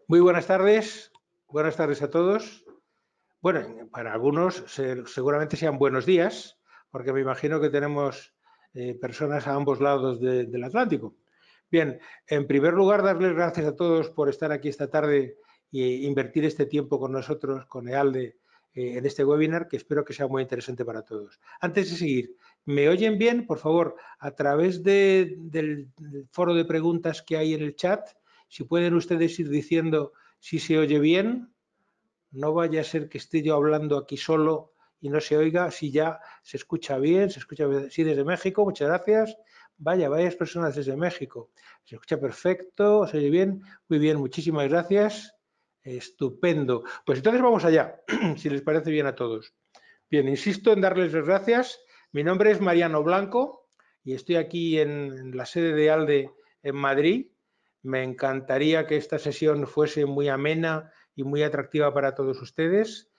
Muy buenas tardes a todos. Bueno, para algunos seguramente sean buenos días, porque me imagino que tenemos personas a ambos lados del Atlántico. Bien, en primer lugar, darles gracias a todos por estar aquí esta tarde e invertir este tiempo con nosotros, con EALDE, en este webinar, que espero que sea muy interesante para todos. Antes de seguir, ¿me oyen bien? Por favor, a través del foro de preguntas que hay en el chat, si pueden ustedes ir diciendo si se oye bien. No vaya a ser que esté yo hablando aquí solo y no se oiga. Si ya se escucha bien, sí, desde México, muchas gracias. Varias personas desde México. Se escucha perfecto, se oye bien. Muy bien, muchísimas gracias. Estupendo. Pues entonces vamos allá, si les parece bien a todos. Bien, insisto en darles las gracias. Mi nombre es Mariano Blanco y estoy aquí en la sede de ALDE en Madrid. Me encantaría que esta sesión fuese muy amena y muy atractiva para todos ustedes.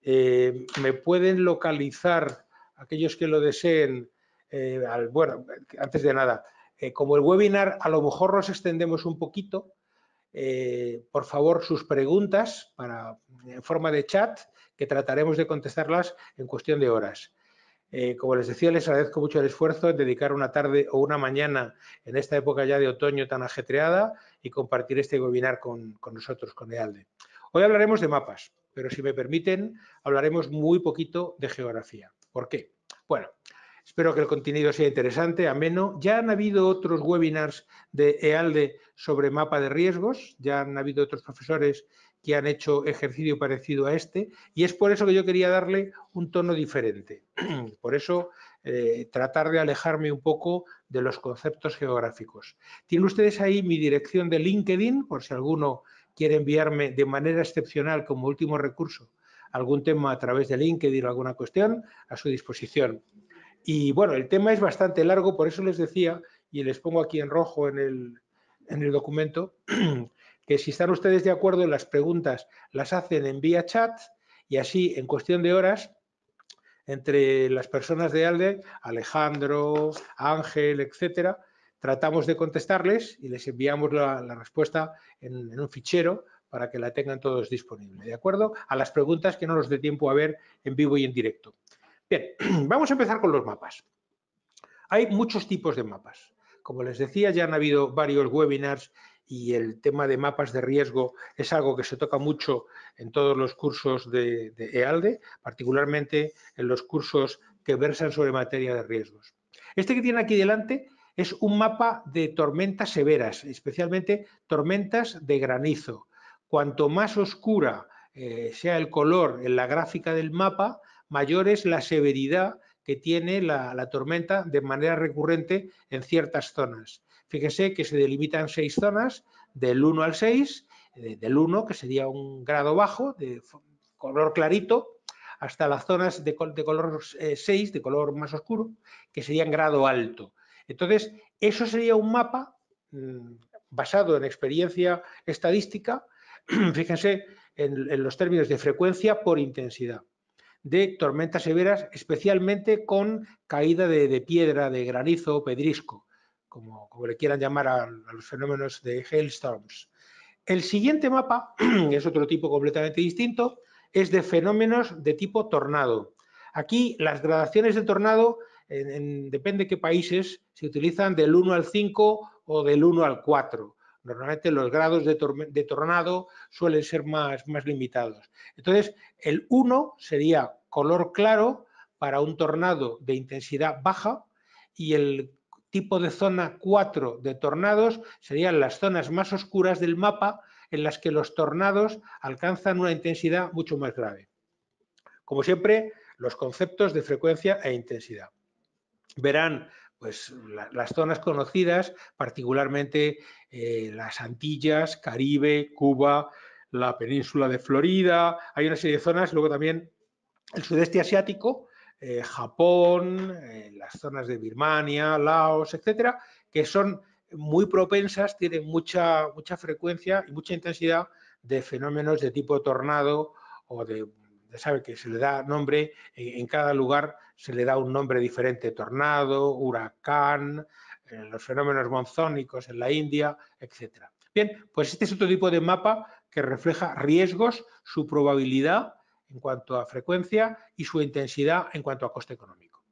Me pueden localizar, aquellos que lo deseen, bueno, antes de nada, como el webinar a lo mejor nos extendemos un poquito, por favor sus preguntas en forma de chat, que trataremos de contestarlas en cuestión de horas. Como les decía, les agradezco mucho el esfuerzo en dedicar una tarde o una mañana en esta época ya de otoño tan ajetreada y compartir este webinar con nosotros, con EALDE. Hoy hablaremos de mapas, pero si me permiten, hablaremos muy poquito de geografía. ¿Por qué? Bueno, espero que el contenido sea interesante, ameno. Ya han habido otros webinars de EALDE sobre mapa de riesgos, ya han habido otros profesores que han hecho ejercicio parecido a este, y es por eso que yo quería darle un tono diferente. Por eso, tratar de alejarme un poco de los conceptos geográficos. Tienen ustedes ahí mi dirección de LinkedIn, por si alguno quiere enviarme de manera excepcional, como último recurso, algún tema a través de LinkedIn o alguna cuestión, a su disposición. Y bueno, el tema es bastante largo, por eso les decía, y les pongo aquí en rojo en el documento, que si están ustedes de acuerdo, las preguntas las hacen en vía chat y así, en cuestión de horas, entre las personas de ALDE, Alejandro, Ángel, etcétera, tratamos de contestarles y les enviamos la respuesta en un fichero para que la tengan todos disponible, ¿de acuerdo? A las preguntas que no nos dé tiempo a ver en vivo y en directo. Bien, vamos a empezar con los mapas. Hay muchos tipos de mapas. Como les decía, ya han habido varios webinars y el tema de mapas de riesgo es algo que se toca mucho en todos los cursos de EALDE, particularmente en los cursos que versan sobre materia de riesgos. Este que tiene aquí delante es un mapa de tormentas severas, especialmente tormentas de granizo. Cuanto más oscura sea el color en la gráfica del mapa, mayor es la severidad que tiene la tormenta de manera recurrente en ciertas zonas. Fíjense que se delimitan 6 zonas, del 1 al 6, del 1, que sería un grado bajo, de color clarito, hasta las zonas de color 6, de color más oscuro, que serían grado alto. Entonces, eso sería un mapa basado en experiencia estadística, fíjense en los términos de frecuencia por intensidad, de tormentas severas, especialmente con caída de piedra, de granizo, pedrisco, como le quieran llamar a los fenómenos de hailstorms. El siguiente mapa es otro tipo completamente distinto, es de fenómenos de tipo tornado. Aquí las gradaciones de tornado, depende de qué países, se utilizan del 1 al 5 o del 1 al 4. Normalmente los grados de tornado suelen ser más limitados. Entonces, el 1 sería color claro para un tornado de intensidad baja y el tipo de zona 4 de tornados serían las zonas más oscuras del mapa en las que los tornados alcanzan una intensidad mucho más grave. Como siempre, los conceptos de frecuencia e intensidad. Verán pues las zonas conocidas, particularmente las Antillas, Caribe, Cuba, la península de Florida. Hay una serie de zonas, luego también el sudeste asiático, Japón, las zonas de Birmania, Laos, etcétera, que son muy propensas, tienen mucha frecuencia y mucha intensidad de fenómenos de tipo tornado o sabe que se le da nombre, en cada lugar se le da un nombre diferente, tornado, huracán, los fenómenos monzónicos en la India, etcétera. Bien, pues este es otro tipo de mapa que refleja riesgos, su probabilidad en cuanto a frecuencia y su intensidad en cuanto a coste económico.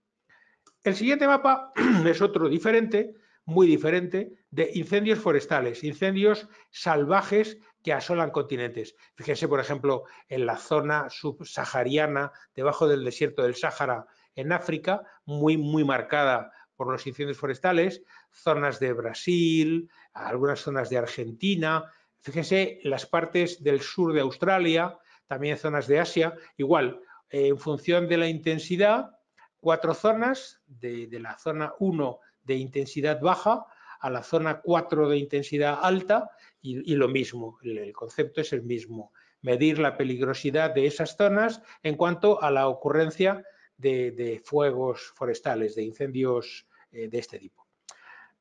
El siguiente mapa es otro diferente, muy diferente, de incendios forestales, incendios salvajes que asolan continentes. Fíjense, por ejemplo, en la zona subsahariana, debajo del desierto del Sáhara, en África, muy marcada por los incendios forestales, zonas de Brasil, algunas zonas de Argentina, fíjense las partes del sur de Australia, también zonas de Asia, igual, en función de la intensidad, 4 zonas, de la zona 1 de intensidad baja a la zona 4 de intensidad alta y lo mismo, el concepto es el mismo, medir la peligrosidad de esas zonas en cuanto a la ocurrencia de fuegos forestales, de incendios de este tipo.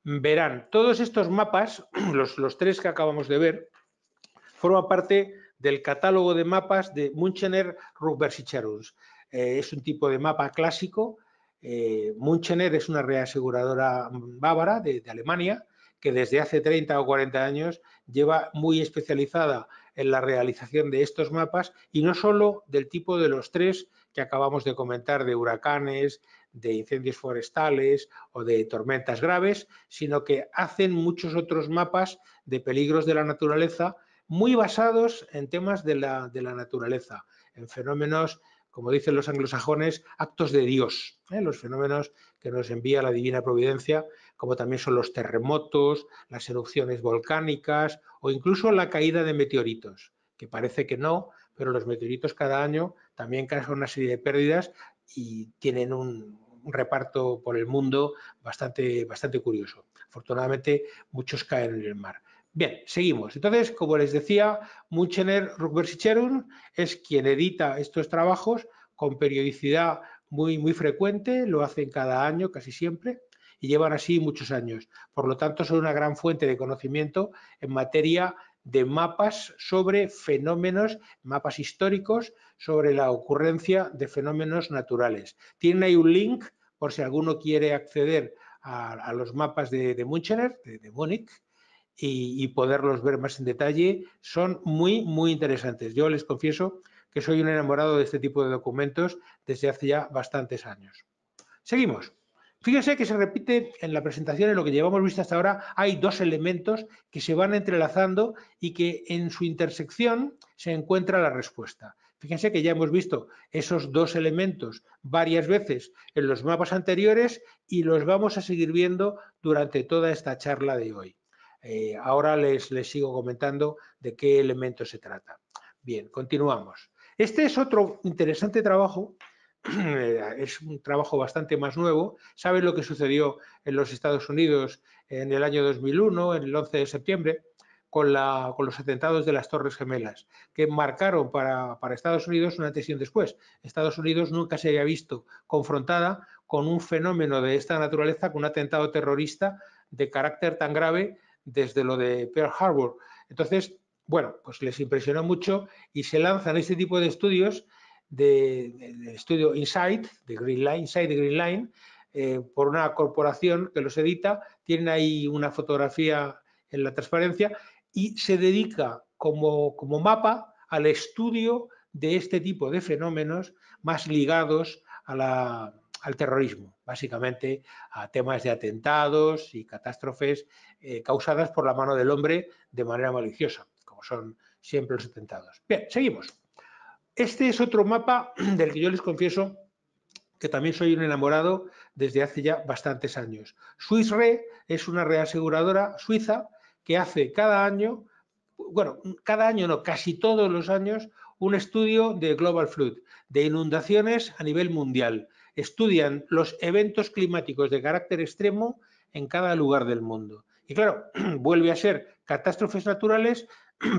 Verán, todos estos mapas, los 3 que acabamos de ver, forman parte del catálogo de mapas de Münchener Rückversicherung. Es un tipo de mapa clásico. Münchener es una reaseguradora bávara de Alemania que desde hace 30 o 40 años lleva muy especializada en la realización de estos mapas y no solo del tipo de los 3 que acabamos de comentar, de huracanes, de incendios forestales o de tormentas graves, sino que hacen muchos otros mapas de peligros de la naturaleza muy basados en temas de la naturaleza, en fenómenos, como dicen los anglosajones, actos de Dios, los fenómenos que nos envía la divina providencia, como también son los terremotos, las erupciones volcánicas o incluso la caída de meteoritos, que parece que no, pero los meteoritos cada año también causan una serie de pérdidas y tienen un reparto por el mundo bastante curioso. Afortunadamente, muchos caen en el mar. Bien, seguimos. Entonces, como les decía, Münchener Rückversicherung es quien edita estos trabajos con periodicidad muy frecuente, lo hacen cada año, casi siempre, y llevan así muchos años. Por lo tanto, son una gran fuente de conocimiento en materia de mapas sobre fenómenos, mapas históricos, sobre la ocurrencia de fenómenos naturales. Tienen ahí un link, por si alguno quiere acceder a los mapas de Münchener, de Múnich, y poderlos ver más en detalle, son muy interesantes. Yo les confieso que soy un enamorado de este tipo de documentos desde hace ya bastantes años. Seguimos. Fíjense que se repite en la presentación, en lo que llevamos visto hasta ahora, hay 2 elementos que se van entrelazando y que en su intersección se encuentra la respuesta. Fíjense que ya hemos visto esos 2 elementos varias veces en los mapas anteriores y los vamos a seguir viendo durante toda esta charla de hoy. Ahora les sigo comentando de qué elementos se trata. Bien, continuamos. Este es otro interesante trabajo, es un trabajo bastante más nuevo. ¿Saben lo que sucedió en los Estados Unidos en el año 2001, en el 11 de septiembre, con los atentados de las Torres Gemelas, que marcaron para Estados Unidos un antes y un después? Estados Unidos nunca se había visto confrontada con un fenómeno de esta naturaleza, con un atentado terrorista de carácter tan grave desde lo de Pearl Harbor. Entonces, bueno, pues les impresionó mucho y se lanzan este tipo de estudios, del estudio Insight de Green Line, por una corporación que los edita. Tienen ahí una fotografía en la transparencia y se dedica como mapa al estudio de este tipo de fenómenos más ligados al terrorismo, básicamente a temas de atentados y catástrofes causadas por la mano del hombre de manera maliciosa, como son siempre los atentados. Bien, seguimos. Este es otro mapa del que yo les confieso que también soy un enamorado desde hace ya bastantes años. Swiss Re es una reaseguradora suiza que hace cada año, bueno, cada año no, casi todos los años, un estudio de Global Flood, de inundaciones a nivel mundial. Estudian los eventos climáticos de carácter extremo en cada lugar del mundo. Y claro, vuelve a ser catástrofes naturales,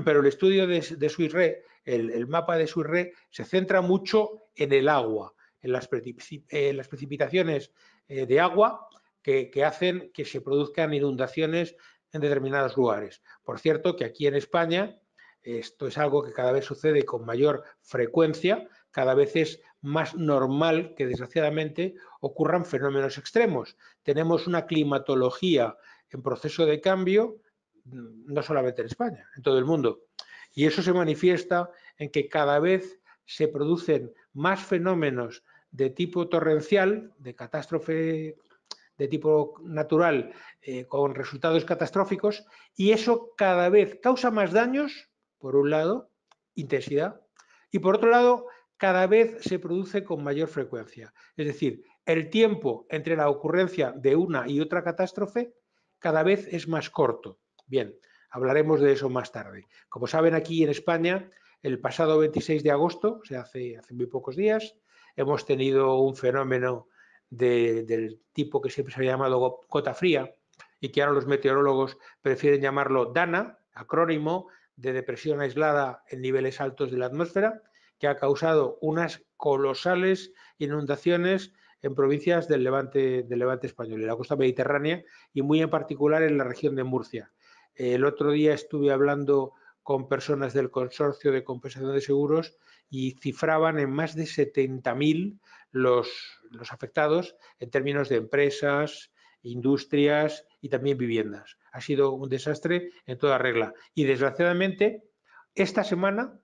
pero el estudio de Swiss Re, el mapa de Swiss Re, se centra mucho en el agua, en las precipitaciones de agua que hacen que se produzcan inundaciones en determinados lugares. Por cierto, que aquí en España esto es algo que cada vez sucede con mayor frecuencia, cada vez es más normal que desgraciadamente ocurran fenómenos extremos. Tenemos una climatología en proceso de cambio, no solamente en España, en todo el mundo. Y eso se manifiesta en que cada vez se producen más fenómenos de tipo torrencial, de catástrofe de tipo natural, con resultados catastróficos, y eso cada vez causa más daños, por un lado, intensidad, y por otro lado, cada vez se produce con mayor frecuencia. Es decir, el tiempo entre la ocurrencia de una y otra catástrofe cada vez es más corto. Bien, hablaremos de eso más tarde. Como saben, aquí en España, el pasado 26 de agosto, o sea, hace muy pocos días, hemos tenido un fenómeno del tipo que siempre se ha llamado gota fría y que ahora los meteorólogos prefieren llamarlo DANA, acrónimo de depresión aislada en niveles altos de la atmósfera, que ha causado unas colosales inundaciones en provincias del Levante español, en la costa mediterránea y muy en particular en la región de Murcia. El otro día estuve hablando con personas del Consorcio de Compensación de Seguros y cifraban en más de 70.000 los afectados en términos de empresas, industrias y también viviendas. Ha sido un desastre en toda regla. Y desgraciadamente, esta semana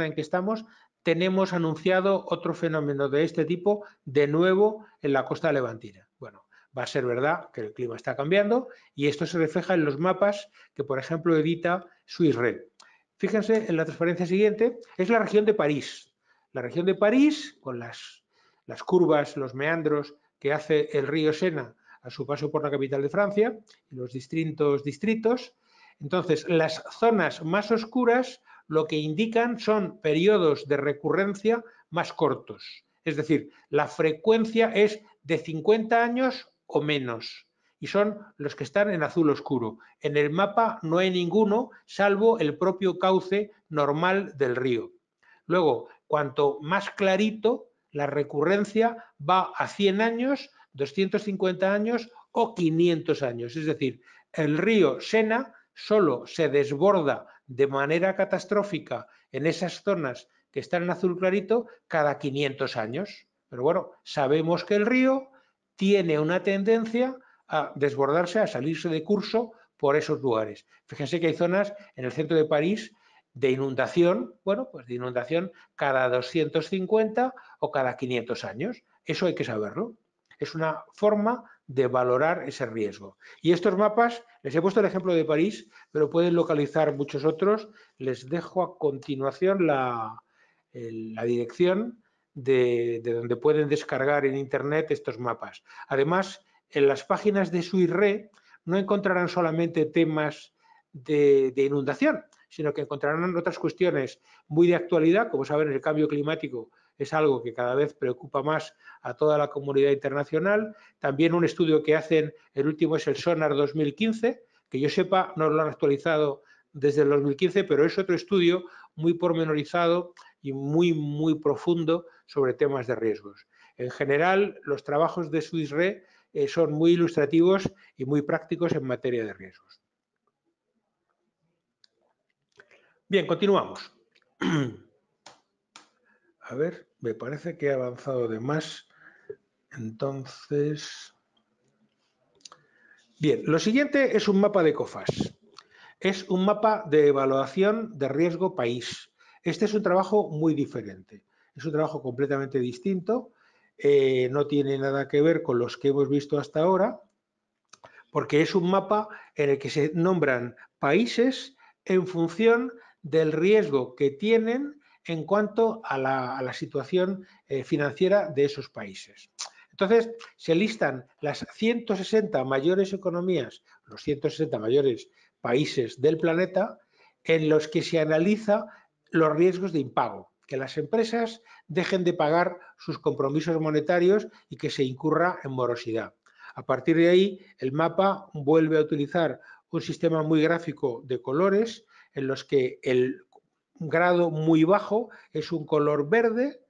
en que estamos, tenemos anunciado otro fenómeno de este tipo de nuevo en la costa levantina. Bueno, va a ser verdad que el clima está cambiando y esto se refleja en los mapas que, por ejemplo, edita Swiss Re. Fíjense en la transparencia siguiente, es la región de París. La región de París, con las curvas, los meandros que hace el río Sena a su paso por la capital de Francia, y los distintos distritos. Entonces, las zonas más oscuras lo que indican son periodos de recurrencia más cortos. Es decir, la frecuencia es de 50 años o menos y son los que están en azul oscuro. En el mapa no hay ninguno, salvo el propio cauce normal del río. Luego, cuanto más clarito, la recurrencia va a 100 años, 250 años o 500 años. Es decir, el río Sena solo se desborda de manera catastrófica en esas zonas que están en azul clarito cada 500 años. Pero bueno, sabemos que el río tiene una tendencia a desbordarse, a salirse de curso por esos lugares. Fíjense que hay zonas en el centro de París de inundación, bueno, pues de inundación cada 250 o cada 500 años. Eso hay que saberlo. Es una forma de valorar ese riesgo. Y estos mapas, les he puesto el ejemplo de París, pero pueden localizar muchos otros. Les dejo a continuación la dirección de donde pueden descargar en Internet estos mapas. Además, en las páginas de Swiss Re no encontrarán solamente temas de inundación, sino que encontrarán otras cuestiones muy de actualidad. Como saben, el cambio climático es algo que cada vez preocupa más a toda la comunidad internacional. También un estudio que hacen, el último es el SONAR 2015, que yo sepa no lo han actualizado desde el 2015, pero es otro estudio muy pormenorizado y muy profundo sobre temas de riesgos. En general, los trabajos de Swiss Re son muy ilustrativos y muy prácticos en materia de riesgos. Bien, continuamos. A ver, me parece que he avanzado de más. Entonces, bien, lo siguiente es un mapa de COFAS. Es un mapa de evaluación de riesgo país. Este es un trabajo muy diferente. Es un trabajo completamente distinto. No tiene nada que ver con los que hemos visto hasta ahora, porque es un mapa en el que se nombran países en función del riesgo que tienen en cuanto a la situación financiera de esos países. Entonces, se listan las 160 mayores economías, los 160 mayores países del planeta, en los que se analiza los riesgos de impago, que las empresas dejen de pagar sus compromisos monetarios y que se incurra en morosidad. A partir de ahí, el mapa vuelve a utilizar un sistema muy gráfico de colores en los que el grado muy bajo es un color verde,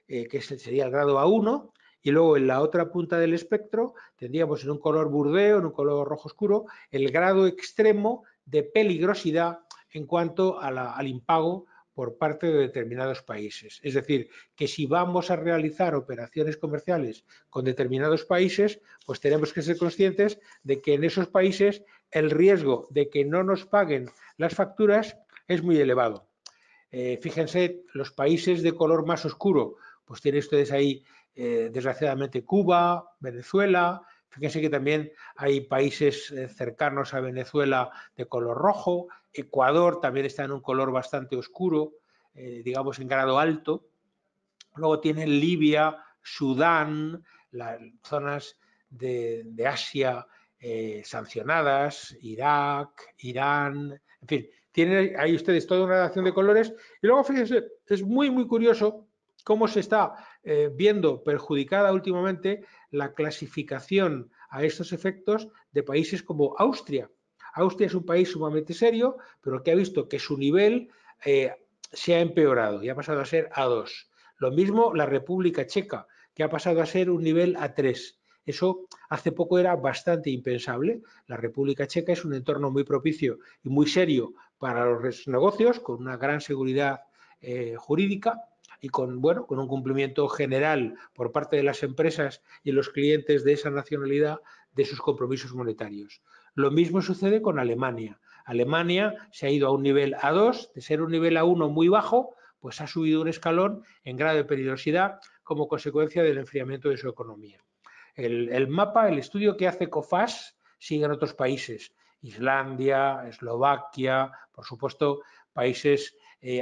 que sería el grado A1, y luego en la otra punta del espectro tendríamos en un color burdeo, en un color rojo oscuro, el grado extremo de peligrosidad en cuanto al impago por parte de determinados países. Es decir, que si vamos a realizar operaciones comerciales con determinados países, pues tenemos que ser conscientes de que en esos países el riesgo de que no nos paguen las facturas es muy elevado. Fíjense, los países de color más oscuro, pues tienen ustedes ahí, desgraciadamente, Cuba, Venezuela. Fíjense que también hay países cercanos a Venezuela de color rojo. Ecuador también está en un color bastante oscuro, digamos en grado alto. Luego tienen Libia, Sudán, las zonas de Asia sancionadas, Irak, Irán, en fin, tienen ahí ustedes toda una relación de colores. Y luego, fíjense, es muy, muy curioso cómo se está viendo perjudicada últimamente la clasificación a estos efectos de países como Austria. Austria es un país sumamente serio, pero que ha visto que su nivel se ha empeorado y ha pasado a ser A2. Lo mismo la República Checa, que ha pasado a ser un nivel A3. Eso hace poco era bastante impensable. La República Checa es un entorno muy propicio y muy serio para los negocios, con una gran seguridad jurídica y con, bueno, con un cumplimiento general por parte de las empresas y los clientes de esa nacionalidad de sus compromisos monetarios. Lo mismo sucede con Alemania. Alemania se ha ido a un nivel A2, de ser un nivel A1 muy bajo, pues ha subido un escalón en grado de peligrosidad como consecuencia del enfriamiento de su economía. El mapa, el estudio que hace COFAS, sigue en otros países, Islandia, Eslovaquia, por supuesto, países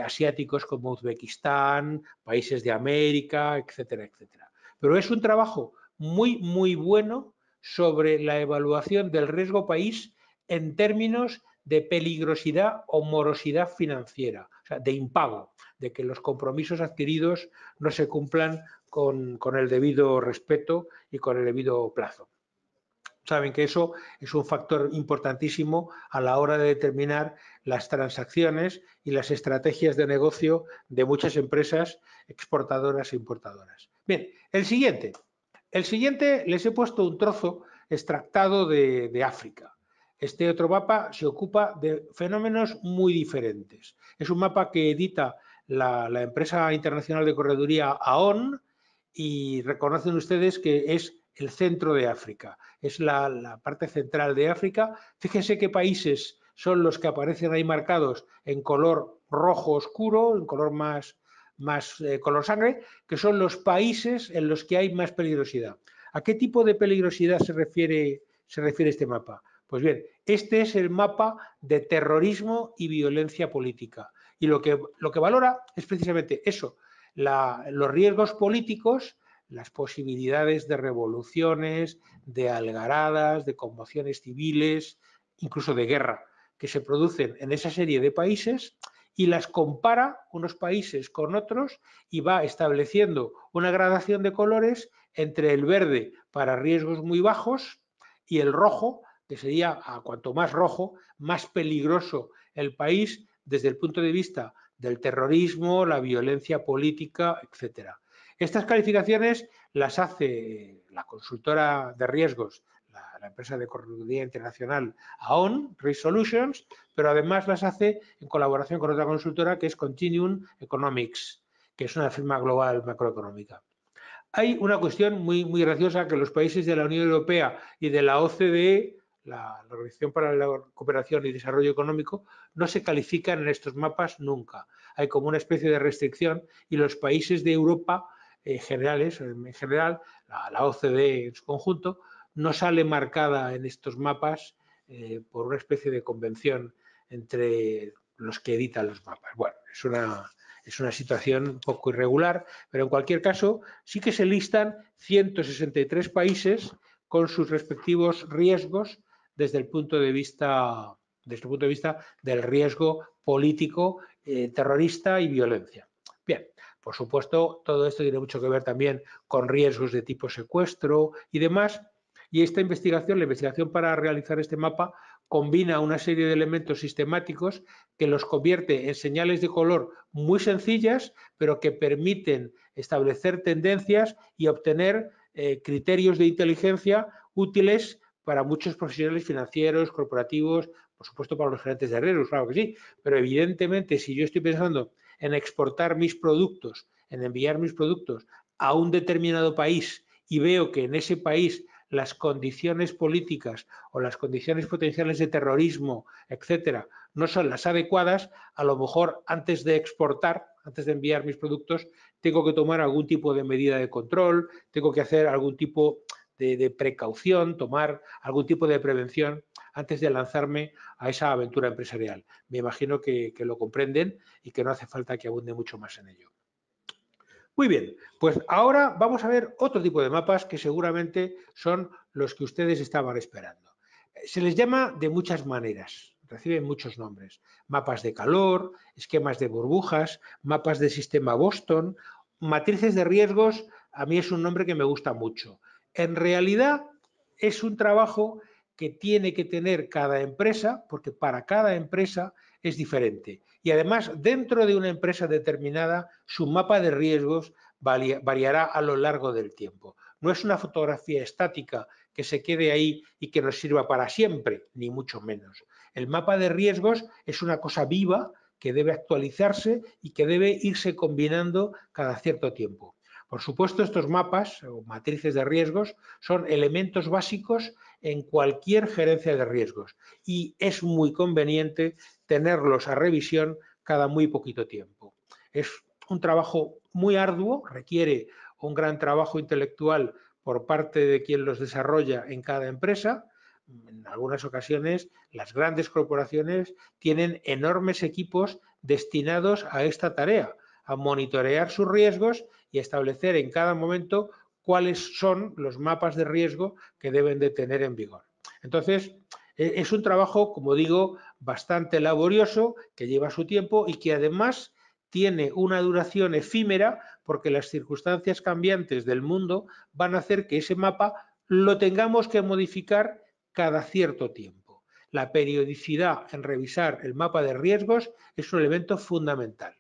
asiáticos como Uzbekistán, países de América, etcétera, etcétera. Pero es un trabajo muy, muy bueno sobre la evaluación del riesgo país en términos de peligrosidad o morosidad financiera, o sea, de impago, de que los compromisos adquiridos no se cumplan con el debido respeto y con el debido plazo. Saben que eso es un factor importantísimo a la hora de determinar las transacciones y las estrategias de negocio de muchas empresas exportadoras e importadoras. Bien, el siguiente les he puesto un trozo extractado de África. Este otro mapa se ocupa de fenómenos muy diferentes. Es un mapa que edita la empresa internacional de correduría AON y reconocen ustedes que es el centro de África, es la parte central de África. Fíjense qué países son los que aparecen ahí marcados en color rojo oscuro, en color más color sangre, que son los países en los que hay más peligrosidad. ¿A qué tipo de peligrosidad se refiere este mapa? Pues bien, este es el mapa de terrorismo y violencia política. Y lo que valora es precisamente eso, los riesgos políticos, las posibilidades de revoluciones, de algaradas, de conmociones civiles, incluso de guerra, que se producen en esa serie de países y las compara unos países con otros y va estableciendo una gradación de colores entre el verde para riesgos muy bajos y el rojo, que sería a cuanto más rojo, más peligroso el país desde el punto de vista del terrorismo, la violencia política, etcétera. Estas calificaciones las hace la consultora de riesgos, la empresa de correduría internacional AON, Risk Solutions, pero además las hace en colaboración con otra consultora que es Continuum Economics, que es una firma global macroeconómica. Hay una cuestión muy, muy graciosa que los países de la Unión Europea y de la OCDE, la Organización para la Cooperación y Desarrollo Económico, no se califican en estos mapas nunca. Hay como una especie de restricción y los países de Europa en general, la OCDE en su conjunto, no sale marcada en estos mapas por una especie de convención entre los que editan los mapas. Bueno, es una situación un poco irregular, pero en cualquier caso sí que se listan 163 países con sus respectivos riesgos desde el punto de vista del riesgo político, terrorista y violencia. Bien, por supuesto, todo esto tiene mucho que ver también con riesgos de tipo secuestro y demás. Y esta investigación, la investigación para realizar este mapa, combina una serie de elementos sistemáticos que los convierte en señales de color muy sencillas, pero que permiten establecer tendencias y obtener criterios de inteligencia útiles para muchos profesionales financieros, corporativos, por supuesto para los gerentes de riesgos, claro que sí, pero evidentemente si yo estoy pensando en exportar mis productos, en enviar mis productos a un determinado país y veo que en ese país las condiciones políticas o las condiciones potenciales de terrorismo, etcétera, no son las adecuadas, a lo mejor antes de exportar, antes de enviar mis productos, tengo que tomar algún tipo de medida de control, tengo que hacer algún tipo de precaución, tomar algún tipo de prevención antes de lanzarme a esa aventura empresarial. Me imagino que lo comprenden y que no hace falta que abunde mucho más en ello. Muy bien, pues ahora vamos a ver otro tipo de mapas que seguramente son los que ustedes estaban esperando. Se les llama de muchas maneras, reciben muchos nombres. Mapas de calor, esquemas de burbujas, mapas de sistema Boston, matrices de riesgos, a mí es un nombre que me gusta mucho. En realidad es un trabajo que tiene que tener cada empresa, porque para cada empresa es diferente. Y además, dentro de una empresa determinada, su mapa de riesgos variará a lo largo del tiempo. No es una fotografía estática que se quede ahí y que nos sirva para siempre, ni mucho menos. El mapa de riesgos es una cosa viva que debe actualizarse y que debe irse combinando cada cierto tiempo. Por supuesto, estos mapas o matrices de riesgos son elementos básicos en cualquier gerencia de riesgos y es muy conveniente tenerlos a revisión cada muy poquito tiempo. Es un trabajo muy arduo, requiere un gran trabajo intelectual por parte de quien los desarrolla en cada empresa. En algunas ocasiones, las grandes corporaciones tienen enormes equipos destinados a esta tarea, a monitorear sus riesgos y establecer en cada momento cuáles son los mapas de riesgo que deben de tener en vigor. Entonces, es un trabajo, como digo, bastante laborioso, que lleva su tiempo y que además tiene una duración efímera porque las circunstancias cambiantes del mundo van a hacer que ese mapa lo tengamos que modificar cada cierto tiempo. La periodicidad en revisar el mapa de riesgos es un elemento fundamental.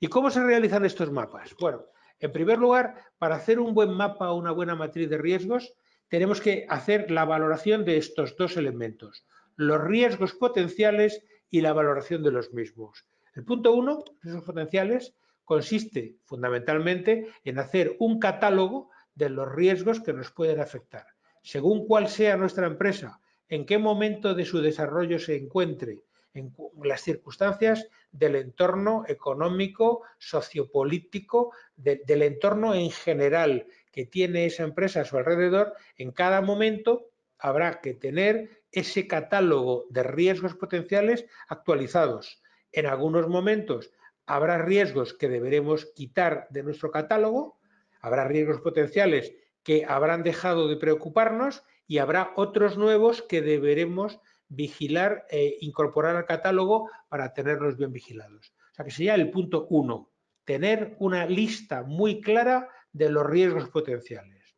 ¿Y cómo se realizan estos mapas? Bueno, en primer lugar, para hacer un buen mapa o una buena matriz de riesgos, tenemos que hacer la valoración de estos dos elementos, los riesgos potenciales y la valoración de los mismos. El punto 1, riesgos potenciales, consiste fundamentalmente en hacer un catálogo de los riesgos que nos pueden afectar. Según cuál sea nuestra empresa, en qué momento de su desarrollo se encuentre, en las circunstancias del entorno económico, sociopolítico, del entorno en general que tiene esa empresa a su alrededor, en cada momento habrá que tener ese catálogo de riesgos potenciales actualizados. En algunos momentos habrá riesgos que deberemos quitar de nuestro catálogo, habrá riesgos potenciales que habrán dejado de preocuparnos y habrá otros nuevos que deberemos vigilar e incorporar al catálogo para tenerlos bien vigilados. O sea que sería el punto 1, tener una lista muy clara de los riesgos potenciales.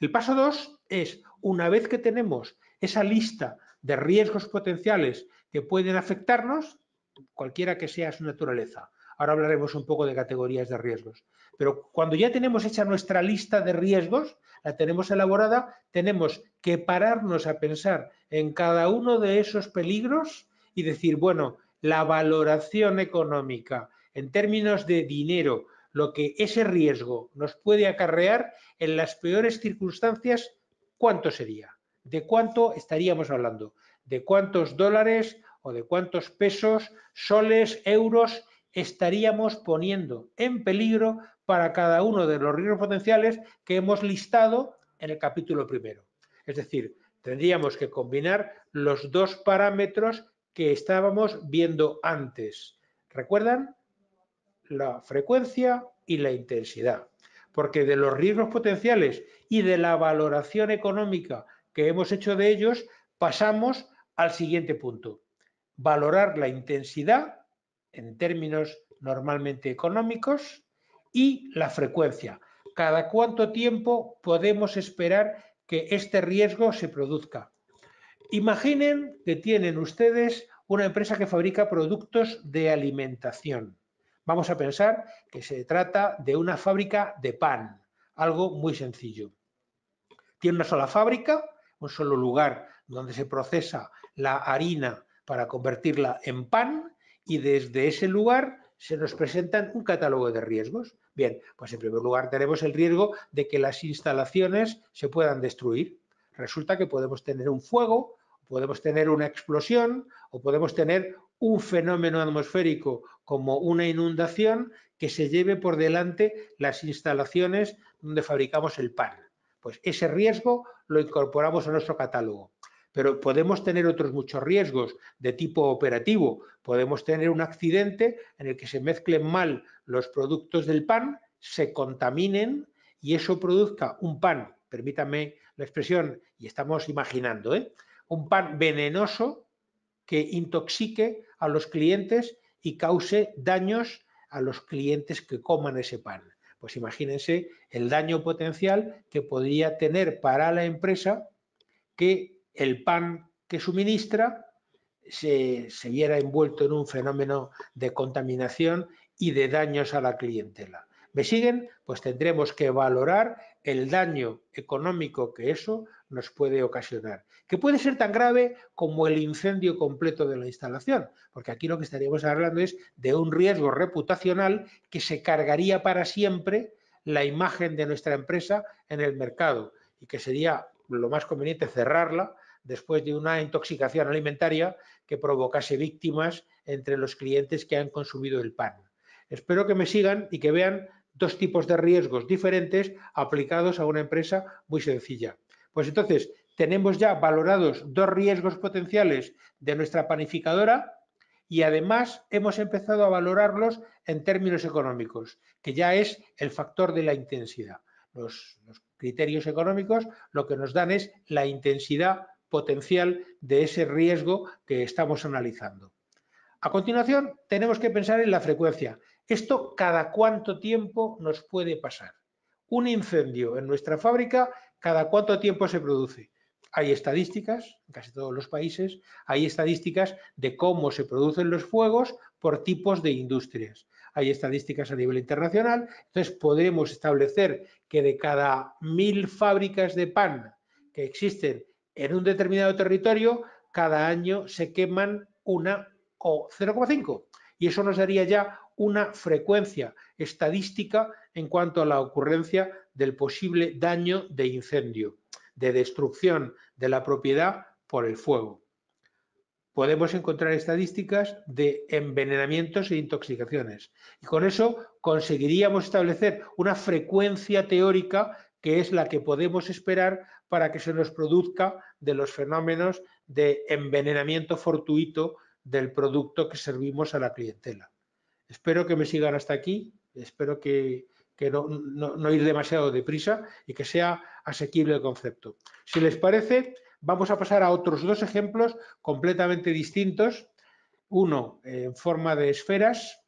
El paso 2 es, una vez que tenemos esa lista de riesgos potenciales que pueden afectarnos, cualquiera que sea su naturaleza. Ahora hablaremos un poco de categorías de riesgos. Pero cuando ya tenemos hecha nuestra lista de riesgos, la tenemos elaborada, tenemos que pararnos a pensar en cada uno de esos peligros y decir, bueno, la valoración económica en términos de dinero, lo que ese riesgo nos puede acarrear en las peores circunstancias, ¿cuánto sería? ¿De cuánto estaríamos hablando? ¿De cuántos dólares o de cuántos pesos, soles, euros estaríamos poniendo en peligro para cada uno de los riesgos potenciales que hemos listado en el capítulo primero? Es decir, tendríamos que combinar los dos parámetros que estábamos viendo antes. ¿Recuerdan? La frecuencia y la intensidad. Porque de los riesgos potenciales y de la valoración económica que hemos hecho de ellos, pasamos al siguiente punto. Valorar la intensidad en términos normalmente económicos y la frecuencia. ¿Cada cuánto tiempo podemos esperar que este riesgo se produzca? Imaginen que tienen ustedes una empresa que fabrica productos de alimentación. Vamos a pensar que se trata de una fábrica de pan, algo muy sencillo. Tiene una sola fábrica, un solo lugar donde se procesa la harina para convertirla en pan y desde ese lugar se nos presentan un catálogo de riesgos. Bien, pues en primer lugar tenemos el riesgo de que las instalaciones se puedan destruir. resulta que podemos tener un fuego, podemos tener una explosión o podemos tener un fenómeno atmosférico como una inundación que se lleve por delante las instalaciones donde fabricamos el pan. Pues ese riesgo lo incorporamos a nuestro catálogo. Pero podemos tener otros muchos riesgos de tipo operativo. Podemos tener un accidente en el que se mezclen mal los productos del pan, se contaminen y eso produzca un pan, permítame la expresión, y estamos imaginando, un pan venenoso que intoxique a los clientes y cause daños a los clientes que coman ese pan. Pues imagínense el daño potencial que podría tener para la empresa que el pan que suministra se viera envuelto en un fenómeno de contaminación y de daños a la clientela. ¿Me siguen? Pues tendremos que valorar el daño económico que eso nos puede ocasionar, que puede ser tan grave como el incendio completo de la instalación, porque aquí lo que estaríamos hablando es de un riesgo reputacional que se cargaría para siempre la imagen de nuestra empresa en el mercado y que sería lo más conveniente cerrarla después de una intoxicación alimentaria que provocase víctimas entre los clientes que han consumido el pan. Espero que me sigan y que vean dos tipos de riesgos diferentes aplicados a una empresa muy sencilla. Pues entonces, tenemos ya valorados dos riesgos potenciales de nuestra panificadora y además hemos empezado a valorarlos en términos económicos, que ya es el factor de la intensidad. Los criterios económicos lo que nos dan es la intensidad potencial de ese riesgo que estamos analizando. A continuación, tenemos que pensar en la frecuencia. Esto, ¿cada cuánto tiempo nos puede pasar? Un incendio en nuestra fábrica, ¿cada cuánto tiempo se produce? Hay estadísticas, en casi todos los países, hay estadísticas de cómo se producen los fuegos por tipos de industrias. Hay estadísticas a nivel internacional, entonces podemos establecer que de cada 1000 fábricas de pan que existen en un determinado territorio, cada año se queman una o 0,5. Y eso nos daría ya una frecuencia estadística en cuanto a la ocurrencia del posible daño de incendio, de destrucción de la propiedad por el fuego. Podemos encontrar estadísticas de envenenamientos e intoxicaciones. Y con eso conseguiríamos establecer una frecuencia teórica que es la que podemos esperar para que se nos produzca de los fenómenos de envenenamiento fortuito del producto que servimos a la clientela. Espero que me sigan hasta aquí, espero que no ir demasiado deprisa y que sea asequible el concepto. Si les parece, vamos a pasar a otros dos ejemplos completamente distintos, uno en forma de esferas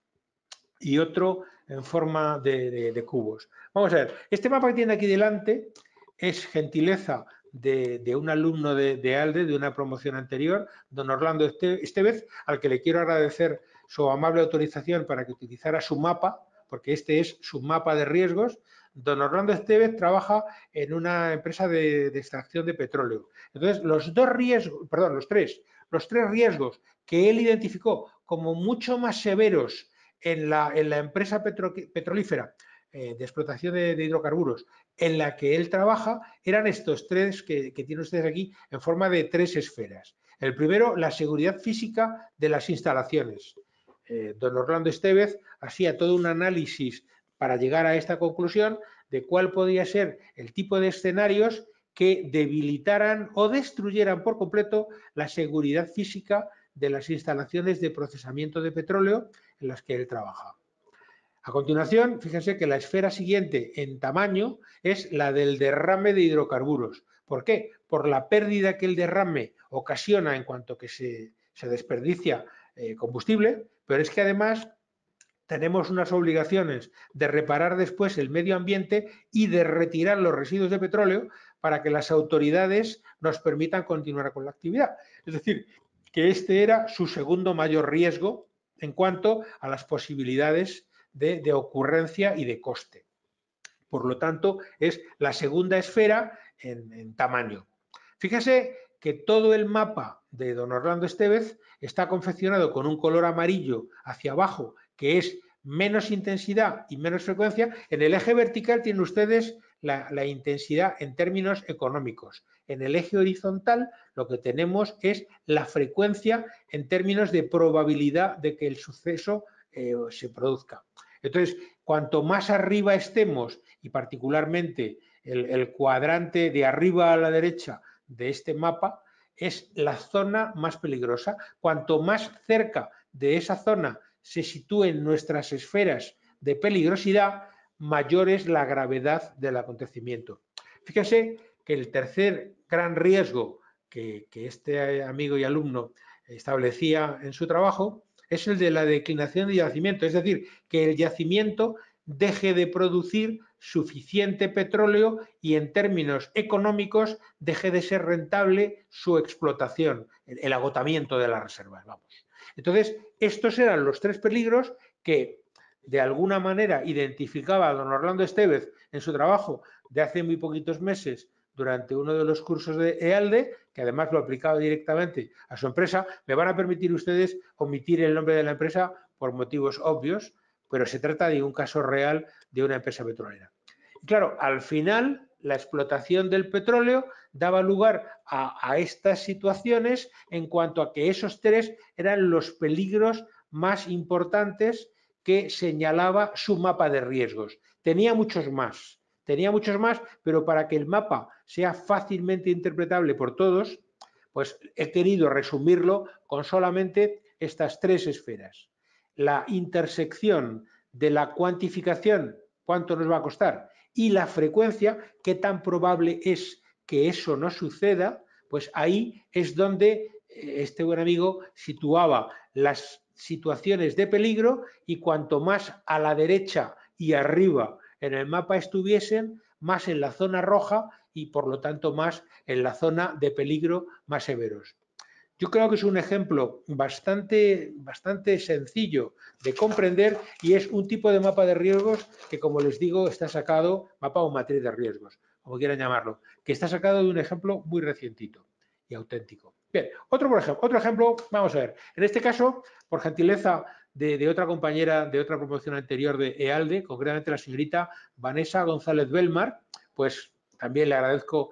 y otro en forma de cubos. Vamos a ver, este mapa que tiene aquí delante es gentileza de un alumno de ALDE, de una promoción anterior, don Orlando Estevez, al que le quiero agradecer su amable autorización para que utilizara su mapa, porque este es su mapa de riesgos. Don Orlando Estevez trabaja en una empresa de extracción de petróleo. Entonces, los tres riesgos que él identificó como mucho más severos en la empresa petrolífera de explotación de hidrocarburos en la que él trabaja eran estos tres que tienen ustedes aquí en forma de tres esferas. El primero, la seguridad física de las instalaciones. Don Orlando Estevez hacía todo un análisis para llegar a esta conclusión de cuál podía ser el tipo de escenarios que debilitaran o destruyeran por completo la seguridad física de las instalaciones de procesamiento de petróleo en las que él trabaja. A continuación, fíjense que la esfera siguiente en tamaño es la del derrame de hidrocarburos. ¿Por qué? Por la pérdida que el derrame ocasiona en cuanto que se desperdicia combustible, pero es que además tenemos unas obligaciones de reparar después el medio ambiente y de retirar los residuos de petróleo para que las autoridades nos permitan continuar con la actividad. Es decir, que este era su segundo mayor riesgo en cuanto a las posibilidades de ocurrencia y de coste. Por lo tanto, es la segunda esfera en tamaño. Fíjese que todo el mapa de don Orlando Estevez está confeccionado con un color amarillo hacia abajo, que es menos intensidad y menos frecuencia. En el eje vertical tienen ustedes la intensidad en términos económicos. En el eje horizontal lo que tenemos es la frecuencia en términos de probabilidad de que el suceso se produzca. Entonces, cuanto más arriba estemos, y particularmente el cuadrante de arriba a la derecha de este mapa, es la zona más peligrosa. Cuanto más cerca de esa zona se sitúen nuestras esferas de peligrosidad, mayor es la gravedad del acontecimiento. Fíjense que el tercer gran riesgo que este amigo y alumno establecía en su trabajo es el de la declinación del yacimiento, es decir, que el yacimiento deje de producir suficiente petróleo y en términos económicos deje de ser rentable su explotación, el agotamiento de las reservas, vamos. Entonces, estos eran los tres peligros que de alguna manera identificaba don Orlando Estevez en su trabajo de hace muy poquitos meses durante uno de los cursos de EALDE, que además lo aplicaba directamente a su empresa. Me van a permitir ustedes omitir el nombre de la empresa por motivos obvios, pero se trata de un caso real de una empresa petrolera. Y claro, al final la explotación del petróleo daba lugar a estas situaciones en cuanto a que esos tres eran los peligros más importantes que señalaba su mapa de riesgos. Tenía muchos más, pero para que el mapa sea fácilmente interpretable por todos, pues he querido resumirlo con solamente estas tres esferas. La intersección de la cuantificación, cuánto nos va a costar, y la frecuencia, qué tan probable es que eso no suceda, pues ahí es donde este buen amigo situaba las situaciones de peligro y cuanto más a la derecha y arriba en el mapa estuviesen, más en la zona roja y por lo tanto más en la zona de peligro más severos. Yo creo que es un ejemplo bastante sencillo de comprender y es un tipo de mapa de riesgos que, como les digo, está sacado, mapa o matriz de riesgos, como quieran llamarlo, que está sacado de un ejemplo muy recientito y auténtico. Bien, otro ejemplo, vamos a ver. En este caso, por gentileza de otra compañera de otra promoción anterior de EALDE, concretamente la señorita Vanessa González Belmar, pues también le agradezco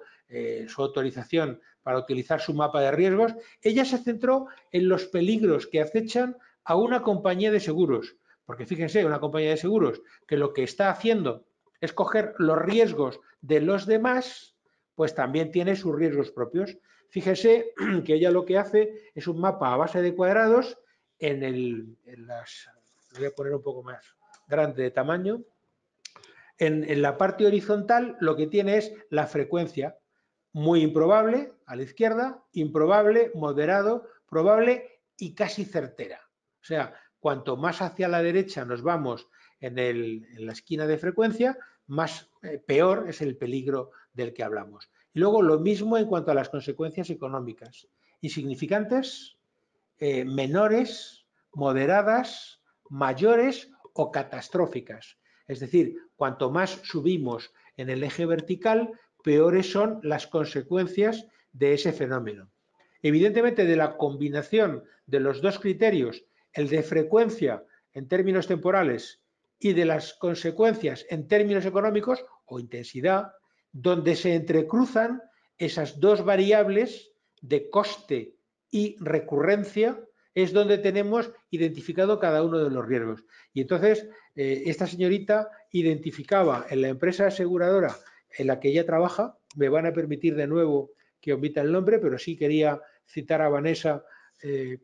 su autorización para utilizar su mapa de riesgos. Ella se centró en los peligros que acechan a una compañía de seguros, porque fíjense, una compañía de seguros que lo que está haciendo es coger los riesgos de los demás, pues también tiene sus riesgos propios. Fíjese que ella lo que hace es un mapa a base de cuadrados voy a poner un poco más grande de tamaño. En la parte horizontal lo que tiene es la frecuencia, muy improbable a la izquierda, improbable, moderado, probable y casi certera. O sea, cuanto más hacia la derecha nos vamos en la esquina de frecuencia, más peor es el peligro del que hablamos. Y luego lo mismo en cuanto a las consecuencias económicas. Insignificantes, menores, moderadas, mayores o catastróficas. Es decir, cuanto más subimos en el eje vertical, peores son las consecuencias de ese fenómeno. Evidentemente, de la combinación de los dos criterios, el de frecuencia en términos temporales y de las consecuencias en términos económicos o intensidad, donde se entrecruzan esas dos variables de coste y recurrencia, es donde tenemos identificado cada uno de los riesgos. Y entonces, esta señorita identificaba en la empresa aseguradora en la que ella trabaja, me van a permitir de nuevo que omita el nombre, pero sí quería citar a Vanessa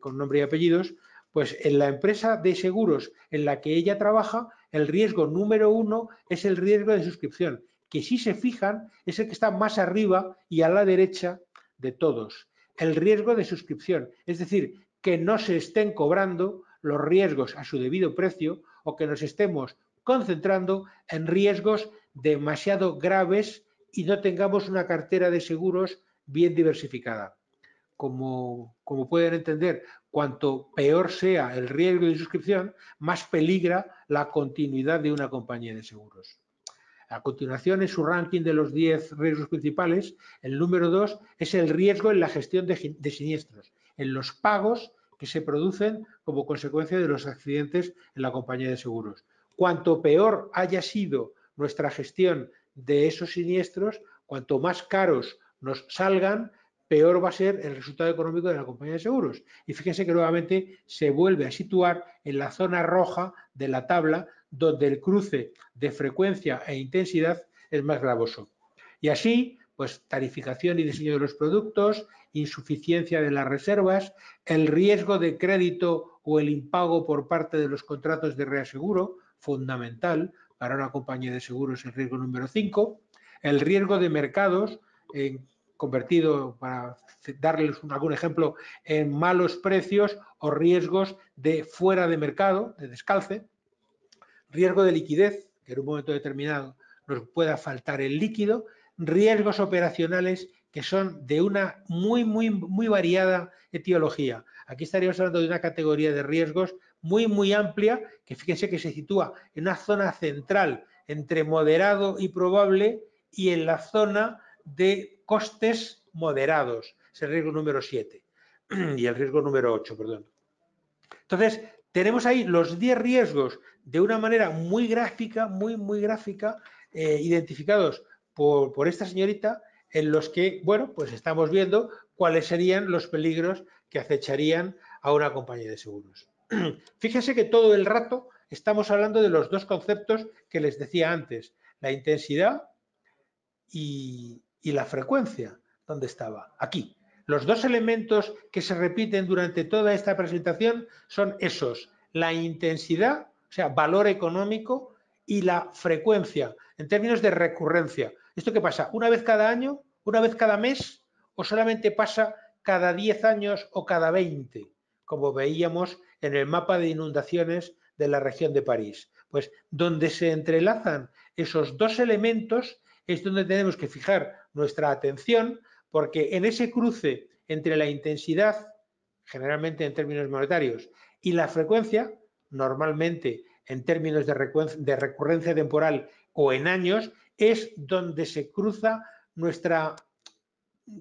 con nombre y apellidos, pues en la empresa de seguros en la que ella trabaja, el riesgo número uno es el riesgo de suscripción, que si se fijan es el que está más arriba y a la derecha de todos. El riesgo de suscripción, es decir, que no se estén cobrando los riesgos a su debido precio o que nos estemos concentrando en riesgos demasiado graves y no tengamos una cartera de seguros bien diversificada. Como pueden entender, cuanto peor sea el riesgo de suscripción, más peligra la continuidad de una compañía de seguros. A continuación, en su ranking de los 10 riesgos principales, el número 2 es el riesgo en la gestión de siniestros, en los pagos que se producen como consecuencia de los accidentes en la compañía de seguros. Cuanto peor haya sido nuestra gestión de esos siniestros, cuanto más caros nos salgan, peor va a ser el resultado económico de la compañía de seguros. Y fíjense que nuevamente se vuelve a situar en la zona roja de la tabla, donde el cruce de frecuencia e intensidad es más gravoso. Y así, pues tarificación y diseño de los productos, insuficiencia de las reservas, el riesgo de crédito o el impago por parte de los contratos de reaseguro, fundamental para una compañía de seguros, el riesgo número 5, el riesgo de mercados, convertido, para darles algún ejemplo, en malos precios o riesgos de fuera de mercado, de descalce, riesgo de liquidez, que en un momento determinado nos pueda faltar el líquido, riesgos operacionales que son de una muy variada etiología. Aquí estaríamos hablando de una categoría de riesgos muy amplia, que fíjense que se sitúa en una zona central entre moderado y probable y en la zona de costes moderados. Es el riesgo número 7 y el riesgo número 8, perdón. Entonces, tenemos ahí los 10 riesgos de una manera muy gráfica, muy gráfica, identificados por esta señorita, en los que, bueno, pues estamos viendo cuáles serían los peligros que acecharían a una compañía de seguros. Fíjense que todo el rato estamos hablando de los dos conceptos que les decía antes, la intensidad y la frecuencia. ¿Dónde estaba? Aquí. Los dos elementos que se repiten durante toda esta presentación son esos, la intensidad, o sea, valor económico, y la frecuencia, en términos de recurrencia. ¿Esto qué pasa? ¿Una vez cada año? ¿Una vez cada mes? ¿O solamente pasa cada 10 años o cada 20? Como veíamos en el mapa de inundaciones de la región de París. Pues donde se entrelazan esos dos elementos es donde tenemos que fijar nuestra atención, porque en ese cruce entre la intensidad, generalmente en términos monetarios, y la frecuencia, normalmente en términos de recurrencia temporal o en años, es donde se cruza nuestra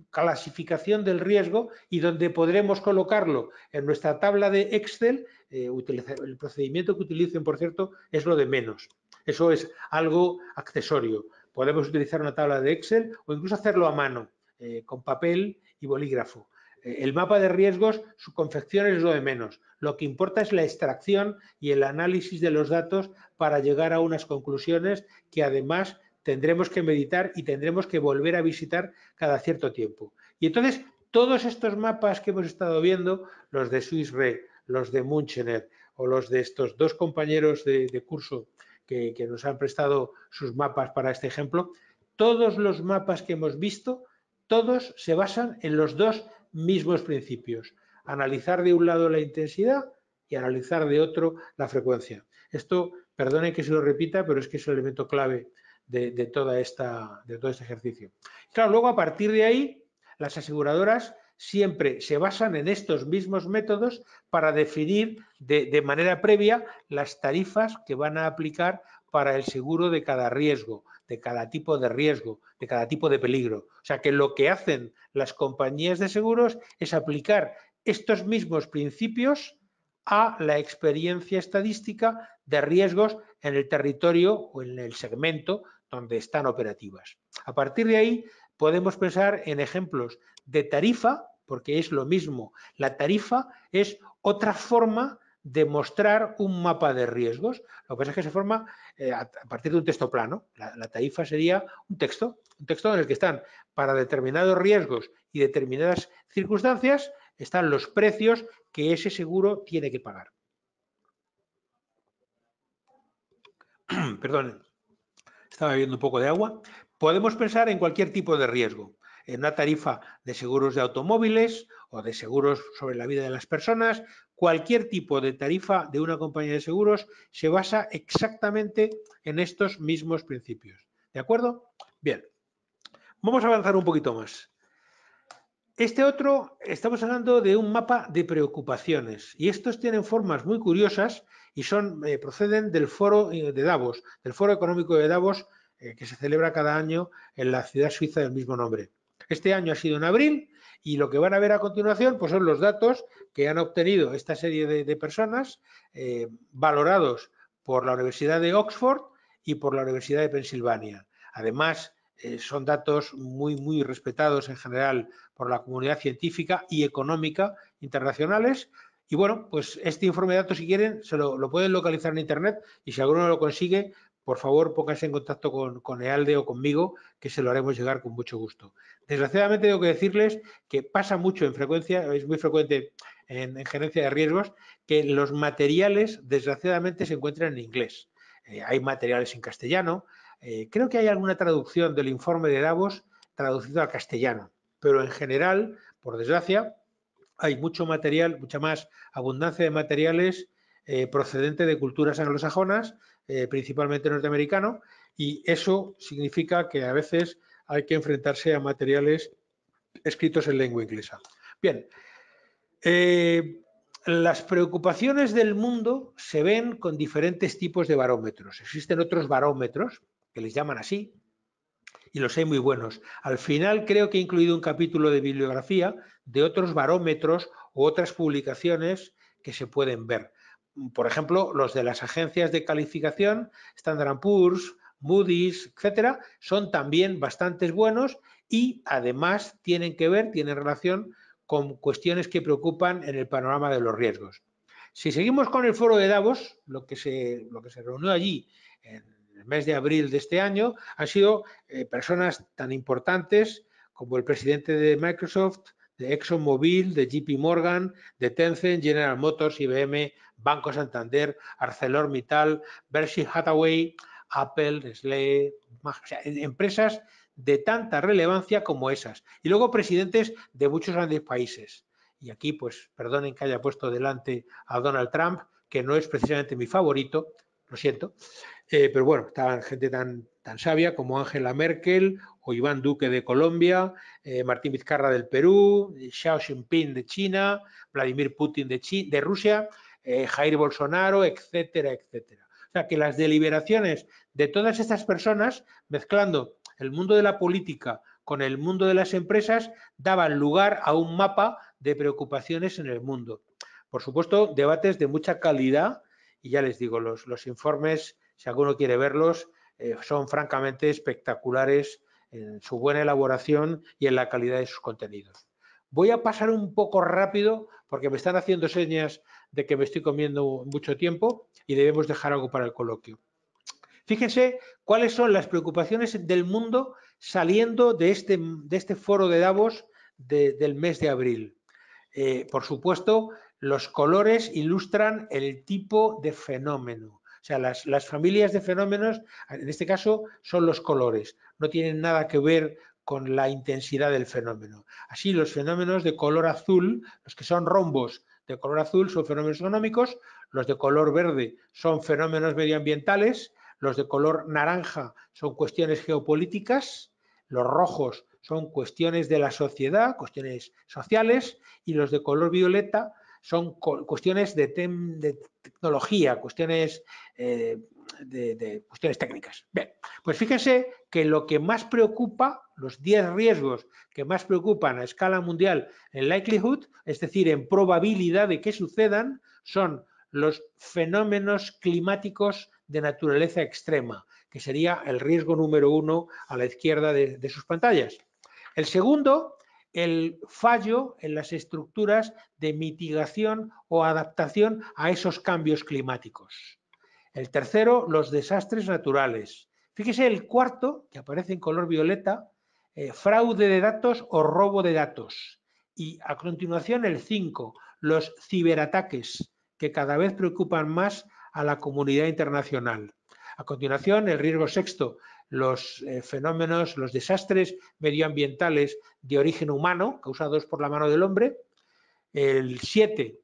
clasificación del riesgo y donde podremos colocarlo en nuestra tabla de Excel. El procedimiento que utilicen, por cierto, es lo de menos. Eso es algo accesorio. Podemos utilizar una tabla de Excel o incluso hacerlo a mano, con papel y bolígrafo. El mapa de riesgos, su confección es lo de menos. Lo que importa es la extracción y el análisis de los datos para llegar a unas conclusiones que además tendremos que meditar y tendremos que volver a visitar cada cierto tiempo. Y entonces, todos estos mapas que hemos estado viendo, los de Swiss Re, los de Münchener o los de estos dos compañeros de curso que nos han prestado sus mapas para este ejemplo, todos los mapas que hemos visto, todos se basan en los dos mismos principios. Analizar de un lado la intensidad y analizar de otro la frecuencia. Esto, perdone que se lo repita, pero es que es el elemento clave de todo este ejercicio. Claro, luego a partir de ahí, las aseguradoras siempre se basan en estos mismos métodos para definir de manera previa las tarifas que van a aplicar para el seguro de cada riesgo, de cada tipo de riesgo, de cada tipo de peligro. O sea que lo que hacen las compañías de seguros es aplicar estos mismos principios a la experiencia estadística de riesgos en el territorio o en el segmento donde están operativas. A partir de ahí podemos pensar en ejemplos de tarifa, porque es lo mismo. La tarifa es otra forma de mostrar un mapa de riesgos. Lo que pasa es que se forma a partir de un texto plano. La tarifa sería un texto en el que están para determinados riesgos y determinadas circunstancias, están los precios que ese seguro tiene que pagar. Perdón, estaba bebiendo un poco de agua. Podemos pensar en cualquier tipo de riesgo, en una tarifa de seguros de automóviles o de seguros sobre la vida de las personas. Cualquier tipo de tarifa de una compañía de seguros se basa exactamente en estos mismos principios. ¿De acuerdo? Bien, vamos a avanzar un poquito más. Este otro, estamos hablando de un mapa de preocupaciones y estos tienen formas muy curiosas y proceden del foro de Davos, del foro económico de Davos, que se celebra cada año en la ciudad suiza del mismo nombre. Este año ha sido en abril y lo que van a ver a continuación pues son los datos que han obtenido esta serie de personas valorados por la Universidad de Oxford y por la Universidad de Pensilvania. Además, son datos muy respetados en general por la comunidad científica y económica internacionales. Y bueno, pues este informe de datos, si quieren, lo pueden localizar en Internet y si alguno lo consigue, por favor, pónganse en contacto con EALDE o conmigo, que se lo haremos llegar con mucho gusto. Desgraciadamente, tengo que decirles que pasa mucho en frecuencia, es muy frecuente en gerencia de riesgos, que los materiales, desgraciadamente, se encuentran en inglés. Hay materiales en castellano. Creo que hay alguna traducción del informe de Davos traducido al castellano, pero en general, por desgracia, hay mucho material, mucha más abundancia de materiales procedente de culturas anglosajonas, principalmente norteamericano, y eso significa que a veces hay que enfrentarse a materiales escritos en lengua inglesa. Bien, las preocupaciones del mundo se ven con diferentes tipos de barómetros. Existen otros barómetros, que les llaman así, y los hay muy buenos. Al final creo que he incluido un capítulo de bibliografía de otros barómetros u otras publicaciones que se pueden ver. Por ejemplo, los de las agencias de calificación, Standard & Poor's, Moody's, etcétera, son también bastante buenos y además tienen relación con cuestiones que preocupan en el panorama de los riesgos. Si seguimos con el foro de Davos, lo que se reunió allí en el mes de abril de este año han sido personas tan importantes como el presidente de Microsoft, de ExxonMobil, de JP Morgan, de Tencent, General Motors, IBM, Banco Santander, ArcelorMittal, Berkshire Hathaway, Apple, Nestlé, o sea, empresas de tanta relevancia como esas. Y luego presidentes de muchos grandes países. Y aquí, pues, perdonen que haya puesto delante a Donald Trump, que no es precisamente mi favorito, lo siento, pero bueno, estaban gente tan sabia como Angela Merkel o Iván Duque de Colombia, Martín Vizcarra del Perú, Xi Jinping de China, Vladimir Putin de Rusia, Jair Bolsonaro, etcétera, etcétera. O sea, que las deliberaciones de todas estas personas, mezclando el mundo de la política con el mundo de las empresas, daban lugar a un mapa de preocupaciones en el mundo. Por supuesto, debates de mucha calidad y ya les digo, los informes, si alguno quiere verlos, son francamente espectaculares en su buena elaboración y en la calidad de sus contenidos. Voy a pasar un poco rápido porque me están haciendo señas de que me estoy comiendo mucho tiempo y debemos dejar algo para el coloquio. Fíjense cuáles son las preocupaciones del mundo saliendo de este foro de Davos del mes de abril. Por supuesto, los colores ilustran el tipo de fenómeno. O sea, las familias de fenómenos, en este caso, son los colores. No tienen nada que ver con la intensidad del fenómeno. Así, los fenómenos de color azul, los que son rombos de color azul, son fenómenos económicos. Los de color verde son fenómenos medioambientales. Los de color naranja son cuestiones geopolíticas. Los rojos son cuestiones de la sociedad, cuestiones sociales, y los de color violeta son cuestiones de tecnología, cuestiones cuestiones técnicas. Bien, pues fíjense que lo que más preocupa, los 10 riesgos que más preocupan a escala mundial en likelihood, es decir, en probabilidad de que sucedan, son los fenómenos climáticos de naturaleza extrema, que sería el riesgo número 1 a la izquierda de sus pantallas. El segundo, el fallo en las estructuras de mitigación o adaptación a esos cambios climáticos. El tercero, los desastres naturales. Fíjese el cuarto, que aparece en color violeta, fraude de datos o robo de datos. Y a continuación el 5, los ciberataques, que cada vez preocupan más a la comunidad internacional. A continuación, el riesgo sexto, los fenómenos, los desastres medioambientales de origen humano, causados por la mano del hombre. El 7,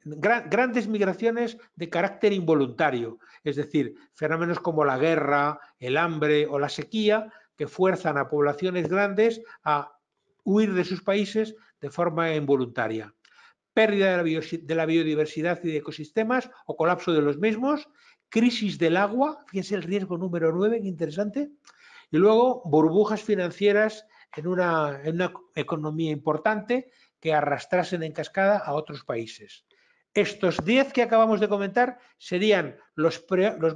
grandes migraciones de carácter involuntario, es decir, fenómenos como la guerra, el hambre o la sequía, que fuerzan a poblaciones grandes a huir de sus países de forma involuntaria. Pérdida de la biodiversidad y de ecosistemas o colapso de los mismos, crisis del agua, fíjense el riesgo número 9, qué interesante, y luego burbujas financieras en una economía importante que arrastrasen en cascada a otros países. Estos 10 que acabamos de comentar serían los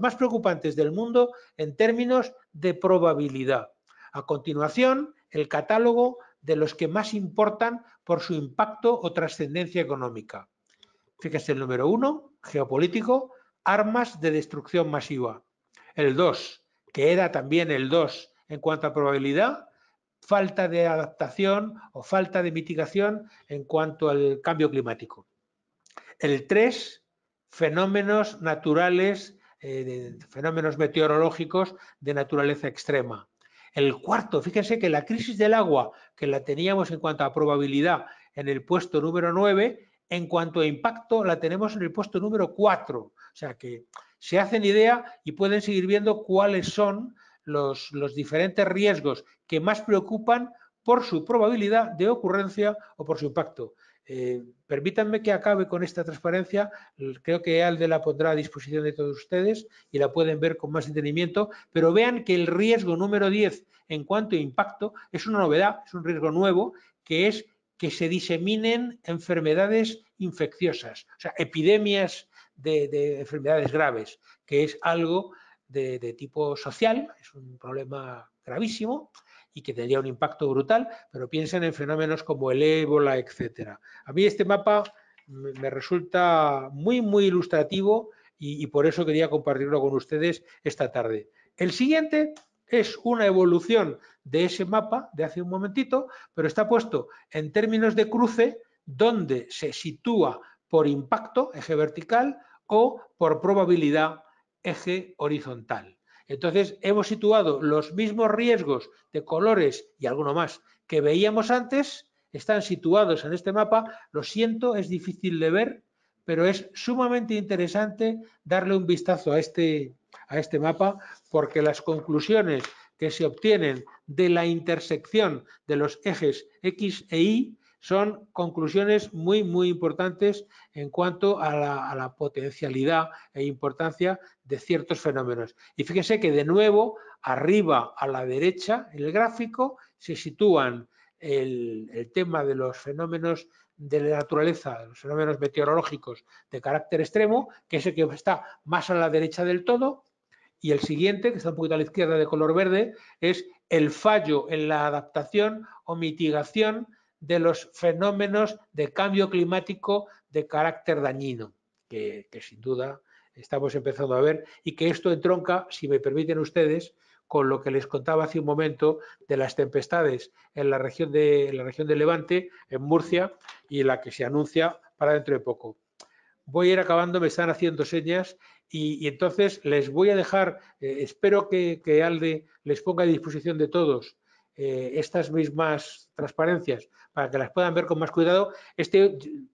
más preocupantes del mundo en términos de probabilidad. A continuación, el catálogo de los que más importan por su impacto o trascendencia económica. Fíjese el número 1, geopolítico, armas de destrucción masiva. El 2, que era también el 2 en cuanto a probabilidad, falta de adaptación o falta de mitigación en cuanto al cambio climático. El 3, fenómenos naturales, fenómenos meteorológicos de naturaleza extrema. El cuarto, fíjense que la crisis del agua, que la teníamos en cuanto a probabilidad en el puesto número 9, en cuanto a impacto la tenemos en el puesto número 4. O sea que se hacen idea y pueden seguir viendo cuáles son los diferentes riesgos que más preocupan por su probabilidad de ocurrencia o por su impacto. Permítanme que acabe con esta transparencia, creo que Alde la pondrá a disposición de todos ustedes y la pueden ver con más detenimiento, pero vean que el riesgo número 10 en cuanto a impacto es una novedad, es un riesgo nuevo, que es que se diseminen enfermedades infecciosas, o sea, epidemias de enfermedades graves, que es algo de tipo social, es un problema gravísimo, y que tendría un impacto brutal, pero piensen en fenómenos como el ébola, etcétera. A mí este mapa me resulta muy, muy ilustrativo y por eso quería compartirlo con ustedes esta tarde. El siguiente es una evolución de ese mapa de hace un momentito, pero está puesto en términos de cruce donde se sitúa por impacto, eje vertical, o por probabilidad, eje horizontal. Entonces, hemos situado los mismos riesgos de colores y alguno más que veíamos antes, están situados en este mapa. Lo siento, es difícil de ver, pero es sumamente interesante darle un vistazo a este mapa, porque las conclusiones que se obtienen de la intersección de los ejes X e Y son conclusiones muy, muy importantes en cuanto a la potencialidad e importancia de ciertos fenómenos. Y fíjense que de nuevo, arriba a la derecha, en el gráfico, se sitúan el tema de los fenómenos de la naturaleza, los fenómenos meteorológicos de carácter extremo, que es el que está más a la derecha del todo, y el siguiente, que está un poquito a la izquierda de color verde, es el fallo en la adaptación o mitigación de los fenómenos de cambio climático de carácter dañino, que sin duda estamos empezando a ver, y que esto entronca, si me permiten ustedes, con lo que les contaba hace un momento de las tempestades en la región de Levante, en Murcia, y la que se anuncia para dentro de poco. Voy a ir acabando, me están haciendo señas y entonces les voy a dejar, espero que Alde les ponga a disposición de todos estas mismas transparencias para que las puedan ver con más cuidado.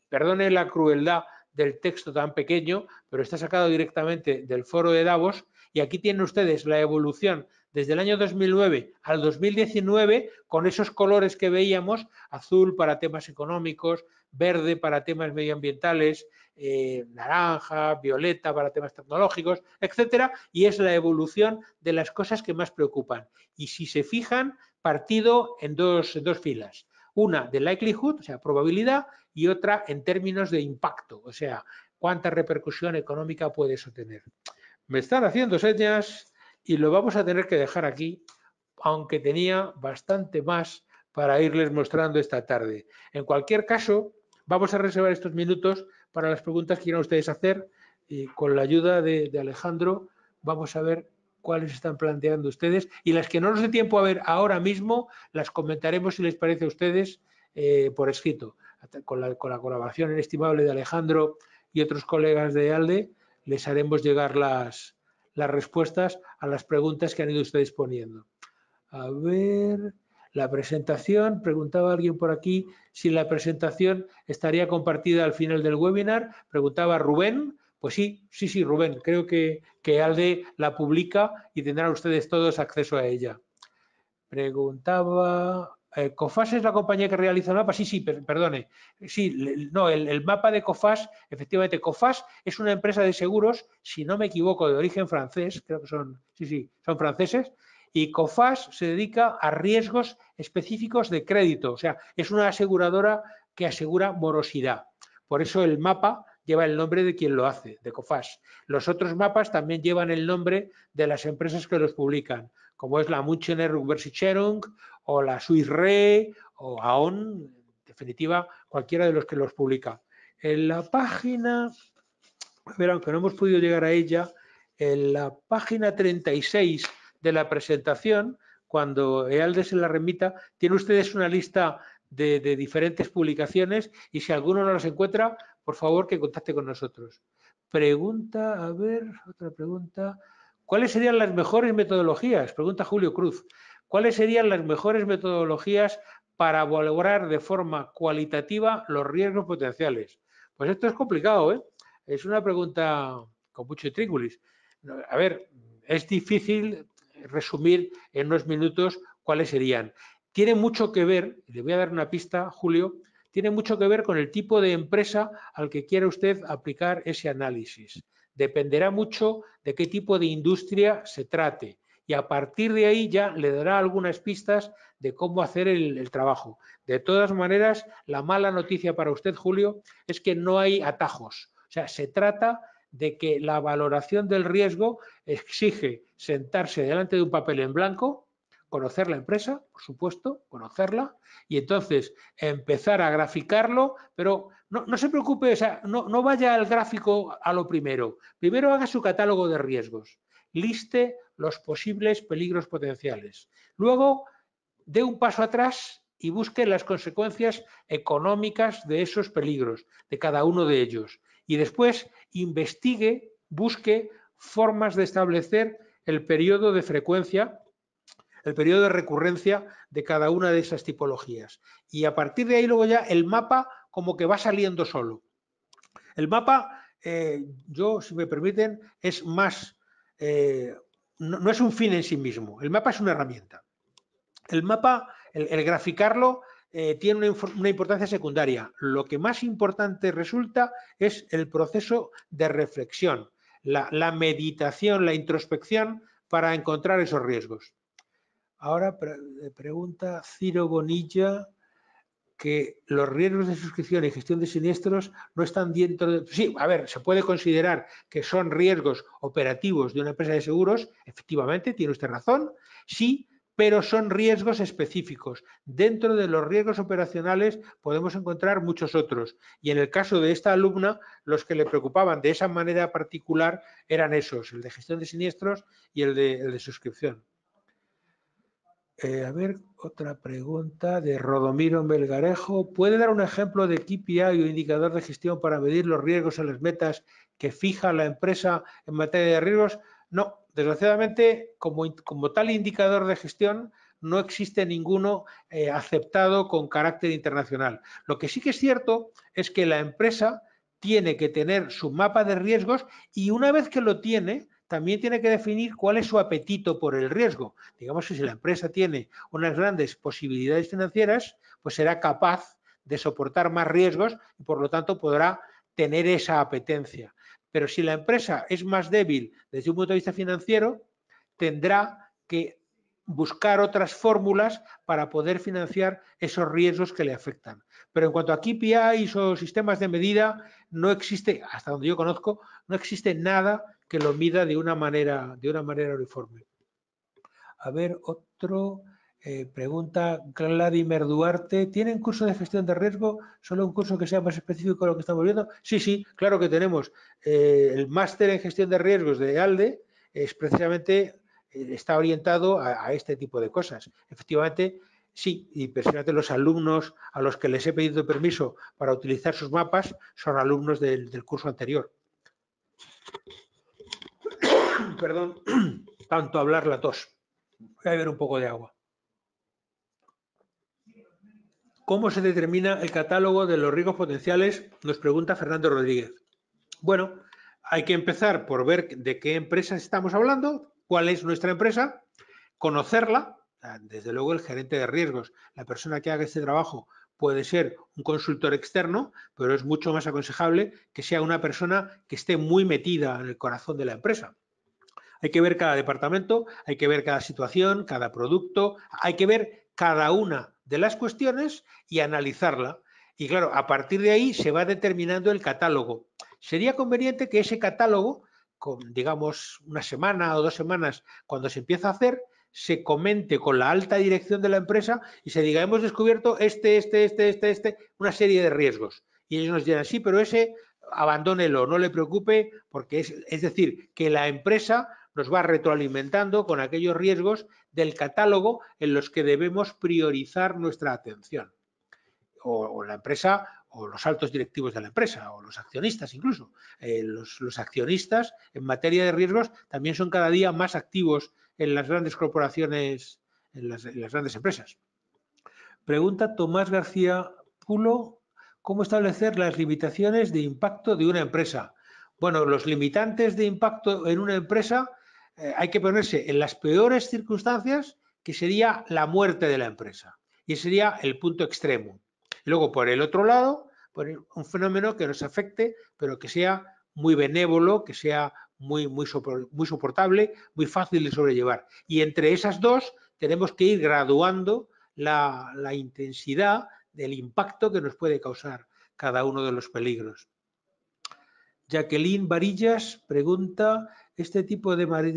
Perdone la crueldad del texto tan pequeño, pero está sacado directamente del foro de Davos y aquí tienen ustedes la evolución desde el año 2009 al 2019 con esos colores que veíamos, azul para temas económicos, verde para temas medioambientales, naranja, violeta para temas tecnológicos, etcétera, y es la evolución de las cosas que más preocupan. Y si se fijan, partido en dos filas. Una de likelihood, o sea, probabilidad, y otra en términos de impacto, o sea, cuánta repercusión económica puede eso tener. Me están haciendo señas y lo vamos a tener que dejar aquí, aunque tenía bastante más para irles mostrando esta tarde. En cualquier caso, vamos a reservar estos minutos para las preguntas que quieran ustedes hacer y con la ayuda de Alejandro vamos a ver cuáles están planteando ustedes y las que no nos dé tiempo a ver ahora mismo las comentaremos si les parece a ustedes por escrito. Con la colaboración inestimable de Alejandro y otros colegas de ALDE les haremos llegar las respuestas a las preguntas que han ido ustedes poniendo. A ver, la presentación, preguntaba alguien por aquí si la presentación estaría compartida al final del webinar, preguntaba Rubén. Pues sí, Rubén, creo que Alde la publica y tendrán ustedes todos acceso a ella. Preguntaba, ¿Cofas es la compañía que realiza el mapa? Sí, perdone. Sí, no, el mapa de Cofas, efectivamente, Cofas es una empresa de seguros, si no me equivoco, de origen francés, creo que son, son franceses, y Cofas se dedica a riesgos específicos de crédito, o sea, es una aseguradora que asegura morosidad. Por eso el mapa lleva el nombre de quien lo hace, de Coface. Los otros mapas también llevan el nombre de las empresas que los publican, como es la Münchener Universitätsstiftung o la Swiss Re o AON, en definitiva, cualquiera de los que los publica. En la página, a ver, aunque no hemos podido llegar a ella, en la página 36 de la presentación, cuando EALDE se la remita, tiene ustedes una lista de diferentes publicaciones y si alguno no las encuentra, por favor que contacte con nosotros. Pregunta, a ver, otra pregunta. ¿Cuáles serían las mejores metodologías? Pregunta Julio Cruz. ¿Cuáles serían las mejores metodologías para valorar de forma cualitativa los riesgos potenciales? Pues esto es complicado, ¿eh? Es una pregunta con mucho intríngulis. A ver, es difícil resumir en unos minutos cuáles serían. Tiene mucho que ver, le voy a dar una pista, Julio, tiene mucho que ver con el tipo de empresa al que quiera usted aplicar ese análisis. Dependerá mucho de qué tipo de industria se trate y a partir de ahí ya le dará algunas pistas de cómo hacer el trabajo. De todas maneras, la mala noticia para usted, Julio, es que no hay atajos. O sea, se trata de que la valoración del riesgo exige sentarse delante de un papel en blanco, conocer la empresa, por supuesto, conocerla, y entonces empezar a graficarlo, pero no se preocupe, o sea, no vaya al gráfico a lo primero. Primero haga su catálogo de riesgos, liste los posibles peligros potenciales. Luego, dé un paso atrás y busque las consecuencias económicas de esos peligros, de cada uno de ellos. Y después investigue, busque formas de establecer el periodo de frecuencia, el periodo de recurrencia de cada una de esas tipologías. Y a partir de ahí luego ya el mapa como que va saliendo solo. El mapa, yo, si me permiten, es más, no es un fin en sí mismo. El mapa es una herramienta. El mapa, el graficarlo, tiene una importancia secundaria. Lo que más importante resulta es el proceso de reflexión, la meditación, la introspección para encontrar esos riesgos. Ahora pregunta Ciro Bonilla que los riesgos de suscripción y gestión de siniestros no están dentro de... Sí, a ver, se puede considerar que son riesgos operativos de una empresa de seguros, efectivamente, tiene usted razón, sí, pero son riesgos específicos. Dentro de los riesgos operacionales podemos encontrar muchos otros. Y en el caso de esta alumna, los que le preocupaban de esa manera particular eran esos, el de gestión de siniestros y el de suscripción. A ver, otra pregunta de Rodomiro Melgarejo. ¿Puede dar un ejemplo de KPI o indicador de gestión para medir los riesgos en las metas que fija la empresa en materia de riesgos? No, desgraciadamente, como tal indicador de gestión, no existe ninguno aceptado con carácter internacional. Lo que sí que es cierto es que la empresa tiene que tener su mapa de riesgos y una vez que lo tiene, también tiene que definir cuál es su apetito por el riesgo. Digamos que si la empresa tiene unas grandes posibilidades financieras, pues será capaz de soportar más riesgos y por lo tanto podrá tener esa apetencia. Pero si la empresa es más débil desde un punto de vista financiero, tendrá que buscar otras fórmulas para poder financiar esos riesgos que le afectan. Pero en cuanto a KPIs o sistemas de medida, no existe, hasta donde yo conozco, no existe nada que lo mida de una manera uniforme. A ver, otro pregunta Vladimir Duarte. ¿Tienen curso de gestión de riesgo? ¿Solo un curso que sea más específico de lo que estamos viendo? Sí, claro que tenemos. El máster en gestión de riesgos de ALDE es precisamente, está orientado a este tipo de cosas. Efectivamente, sí, y precisamente los alumnos a los que les he pedido permiso para utilizar sus mapas son alumnos del curso anterior. Perdón, tanto hablar la tos. Voy a beber un poco de agua. ¿Cómo se determina el catálogo de los riesgos potenciales? Nos pregunta Fernando Rodríguez. Bueno, hay que empezar por ver de qué empresa estamos hablando, cuál es nuestra empresa, conocerla. Desde luego el gerente de riesgos, la persona que haga este trabajo puede ser un consultor externo, pero es mucho más aconsejable que sea una persona que esté muy metida en el corazón de la empresa. Hay que ver cada departamento, hay que ver cada situación, cada producto, hay que ver cada una de las cuestiones y analizarla. Y claro, a partir de ahí se va determinando el catálogo. sería conveniente que ese catálogo, con, digamos, una semana o 2 semanas, cuando se empieza a hacer, se comente con la alta dirección de la empresa y se diga, hemos descubierto una serie de riesgos. Y ellos nos dirán, sí, pero ese abandónelo, no le preocupe, porque es decir, que la empresa nos va retroalimentando con aquellos riesgos del catálogo en los que debemos priorizar nuestra atención. O la empresa, o los altos directivos de la empresa, o los accionistas incluso. Los accionistas en materia de riesgos también son cada día más activos en las grandes corporaciones, en las grandes empresas. Pregunta Tomás García Pulo, ¿cómo establecer las limitaciones de impacto de una empresa? Bueno, los limitantes de impacto en una empresa hay que ponerse en las peores circunstancias, que sería la muerte de la empresa. Y sería el punto extremo. Y luego, por el otro lado, poner un fenómeno que nos afecte, pero que sea muy benévolo, que sea muy soportable, muy fácil de sobrellevar. Y entre esas dos tenemos que ir graduando la intensidad del impacto que nos puede causar cada uno de los peligros. Jacqueline Varillas pregunta, ¿este tipo de matriz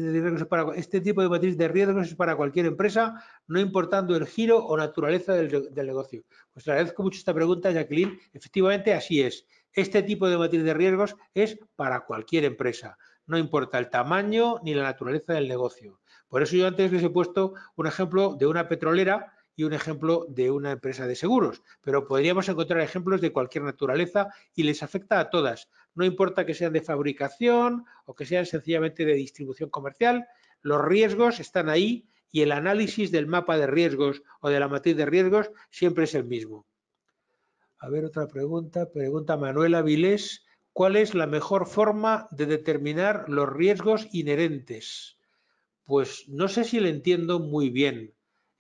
de riesgos es para cualquier empresa, no importando el giro o naturaleza del negocio? Pues le agradezco mucho esta pregunta, Jacqueline. Efectivamente, así es. Este tipo de matriz de riesgos es para cualquier empresa. No importa el tamaño ni la naturaleza del negocio. Por eso yo antes les he puesto un ejemplo de una petrolera y un ejemplo de una empresa de seguros, pero podríamos encontrar ejemplos de cualquier naturaleza y les afecta a todas. No importa que sean de fabricación o que sean sencillamente de distribución comercial, los riesgos están ahí y el análisis del mapa de riesgos o de la matriz de riesgos siempre es el mismo. A ver, otra pregunta. Pregunta Manuela Vilés, ¿cuál es la mejor forma de determinar los riesgos inherentes? Pues no sé si lo entiendo muy bien.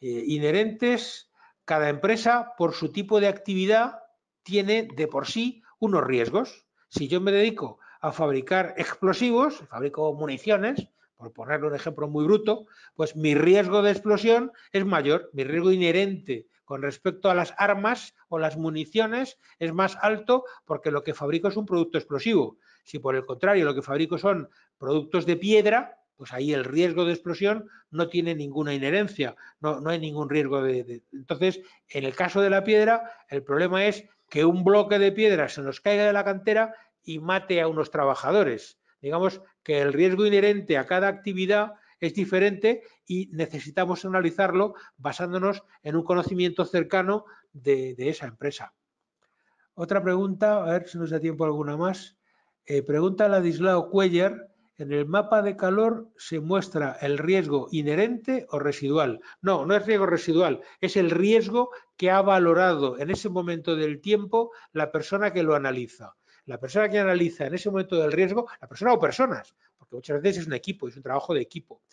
Inherentes, cada empresa, por su tipo de actividad, tiene de por sí unos riesgos. Si yo me dedico a fabricar explosivos, fabrico municiones, por ponerle un ejemplo muy bruto, pues mi riesgo de explosión es mayor, mi riesgo inherente con respecto a las armas o las municiones es más alto porque lo que fabrico es un producto explosivo. Si por el contrario lo que fabrico son productos de piedra, pues ahí el riesgo de explosión no tiene ninguna inherencia, no hay ningún riesgo Entonces, en el caso de la piedra, el problema es que un bloque de piedra se nos caiga de la cantera y mate a unos trabajadores. Digamos que el riesgo inherente a cada actividad es diferente y necesitamos analizarlo basándonos en un conocimiento cercano de esa empresa. Otra pregunta, a ver si nos da tiempo alguna más. Pregunta Ladislao Cuellar, ¿en el mapa de calor se muestra el riesgo inherente o residual? No, no es riesgo residual, es el riesgo que ha valorado en ese momento del tiempo la persona que lo analiza. La persona que analiza en ese momento del riesgo, la persona o personas, porque muchas veces es un equipo, es un trabajo de equipo,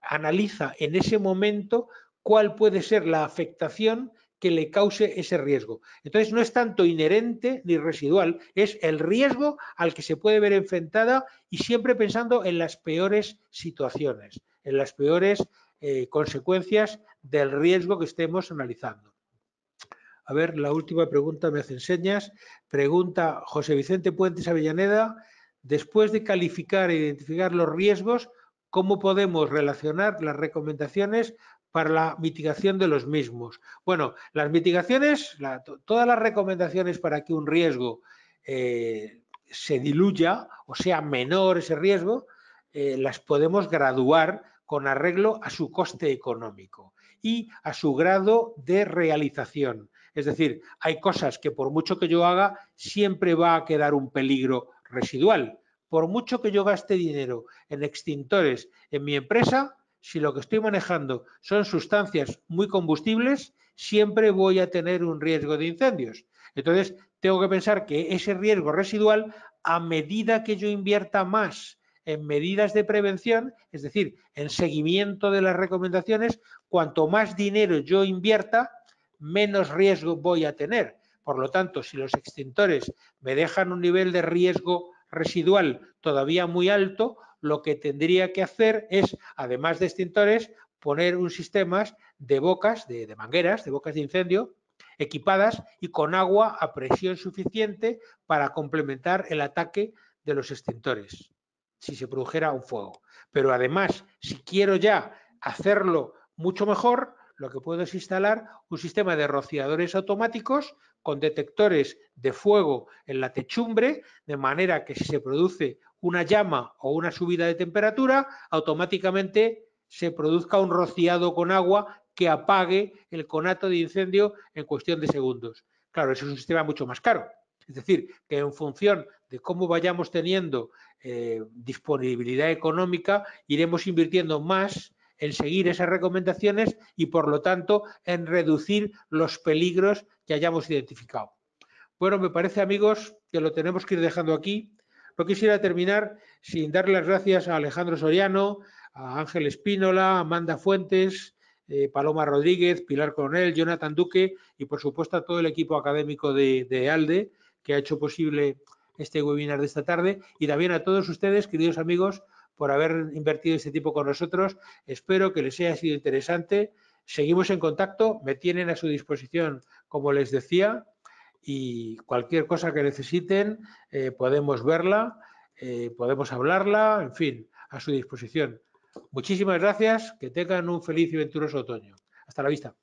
analiza en ese momento cuál puede ser la afectación que le cause ese riesgo. Entonces no es tanto inherente ni residual, es el riesgo al que se puede ver enfrentada y siempre pensando en las peores situaciones, en las peores consecuencias del riesgo que estemos analizando. A ver, la última pregunta me hacen señas. Pregunta José Vicente Puentes Avellaneda, después de calificar e identificar los riesgos, ¿cómo podemos relacionar las recomendaciones para la mitigación de los mismos? Bueno, las mitigaciones, todas las recomendaciones para que un riesgo se diluya o sea menor ese riesgo, las podemos graduar con arreglo a su coste económico y a su grado de realización. Es decir, hay cosas que por mucho que yo haga, siempre va a quedar un peligro residual. Por mucho que yo gaste dinero en extintores en mi empresa, si lo que estoy manejando son sustancias muy combustibles, siempre voy a tener un riesgo de incendios. Entonces, tengo que pensar que ese riesgo residual, a medida que yo invierta más en medidas de prevención, es decir, en seguimiento de las recomendaciones, cuanto más dinero yo invierta, menos riesgo voy a tener. Por lo tanto, si los extintores me dejan un nivel de riesgo residual todavía muy alto, lo que tendría que hacer es, además de extintores, poner un sistema de bocas, de mangueras, de bocas de incendio, equipadas y con agua a presión suficiente para complementar el ataque de los extintores, si se produjera un fuego. Pero además, si quiero ya hacerlo mucho mejor, lo que puedo es instalar un sistema de rociadores automáticos con detectores de fuego en la techumbre, de manera que si se produce una llama o una subida de temperatura, automáticamente se produzca un rociado con agua que apague el conato de incendio en cuestión de segundos. Claro, eso es un sistema mucho más caro. Es decir, que en función de cómo vayamos teniendo disponibilidad económica, iremos invirtiendo más en seguir esas recomendaciones y, por lo tanto, en reducir los peligros que hayamos identificado. Bueno, me parece, amigos, que lo tenemos que ir dejando aquí. No quisiera terminar sin darle las gracias a Alejandro Soriano, a Ángel Espínola, Amanda Fuentes, Paloma Rodríguez, Pilar Coronel, Jonathan Duque y, por supuesto, a todo el equipo académico de ALDE que ha hecho posible este webinar de esta tarde, y también a todos ustedes, queridos amigos, por haber invertido este tiempo con nosotros. Espero que les haya sido interesante. Seguimos en contacto, me tienen a su disposición, como les decía, y cualquier cosa que necesiten podemos verla, podemos hablarla, en fin, a su disposición. Muchísimas gracias, que tengan un feliz y venturoso otoño. Hasta la vista.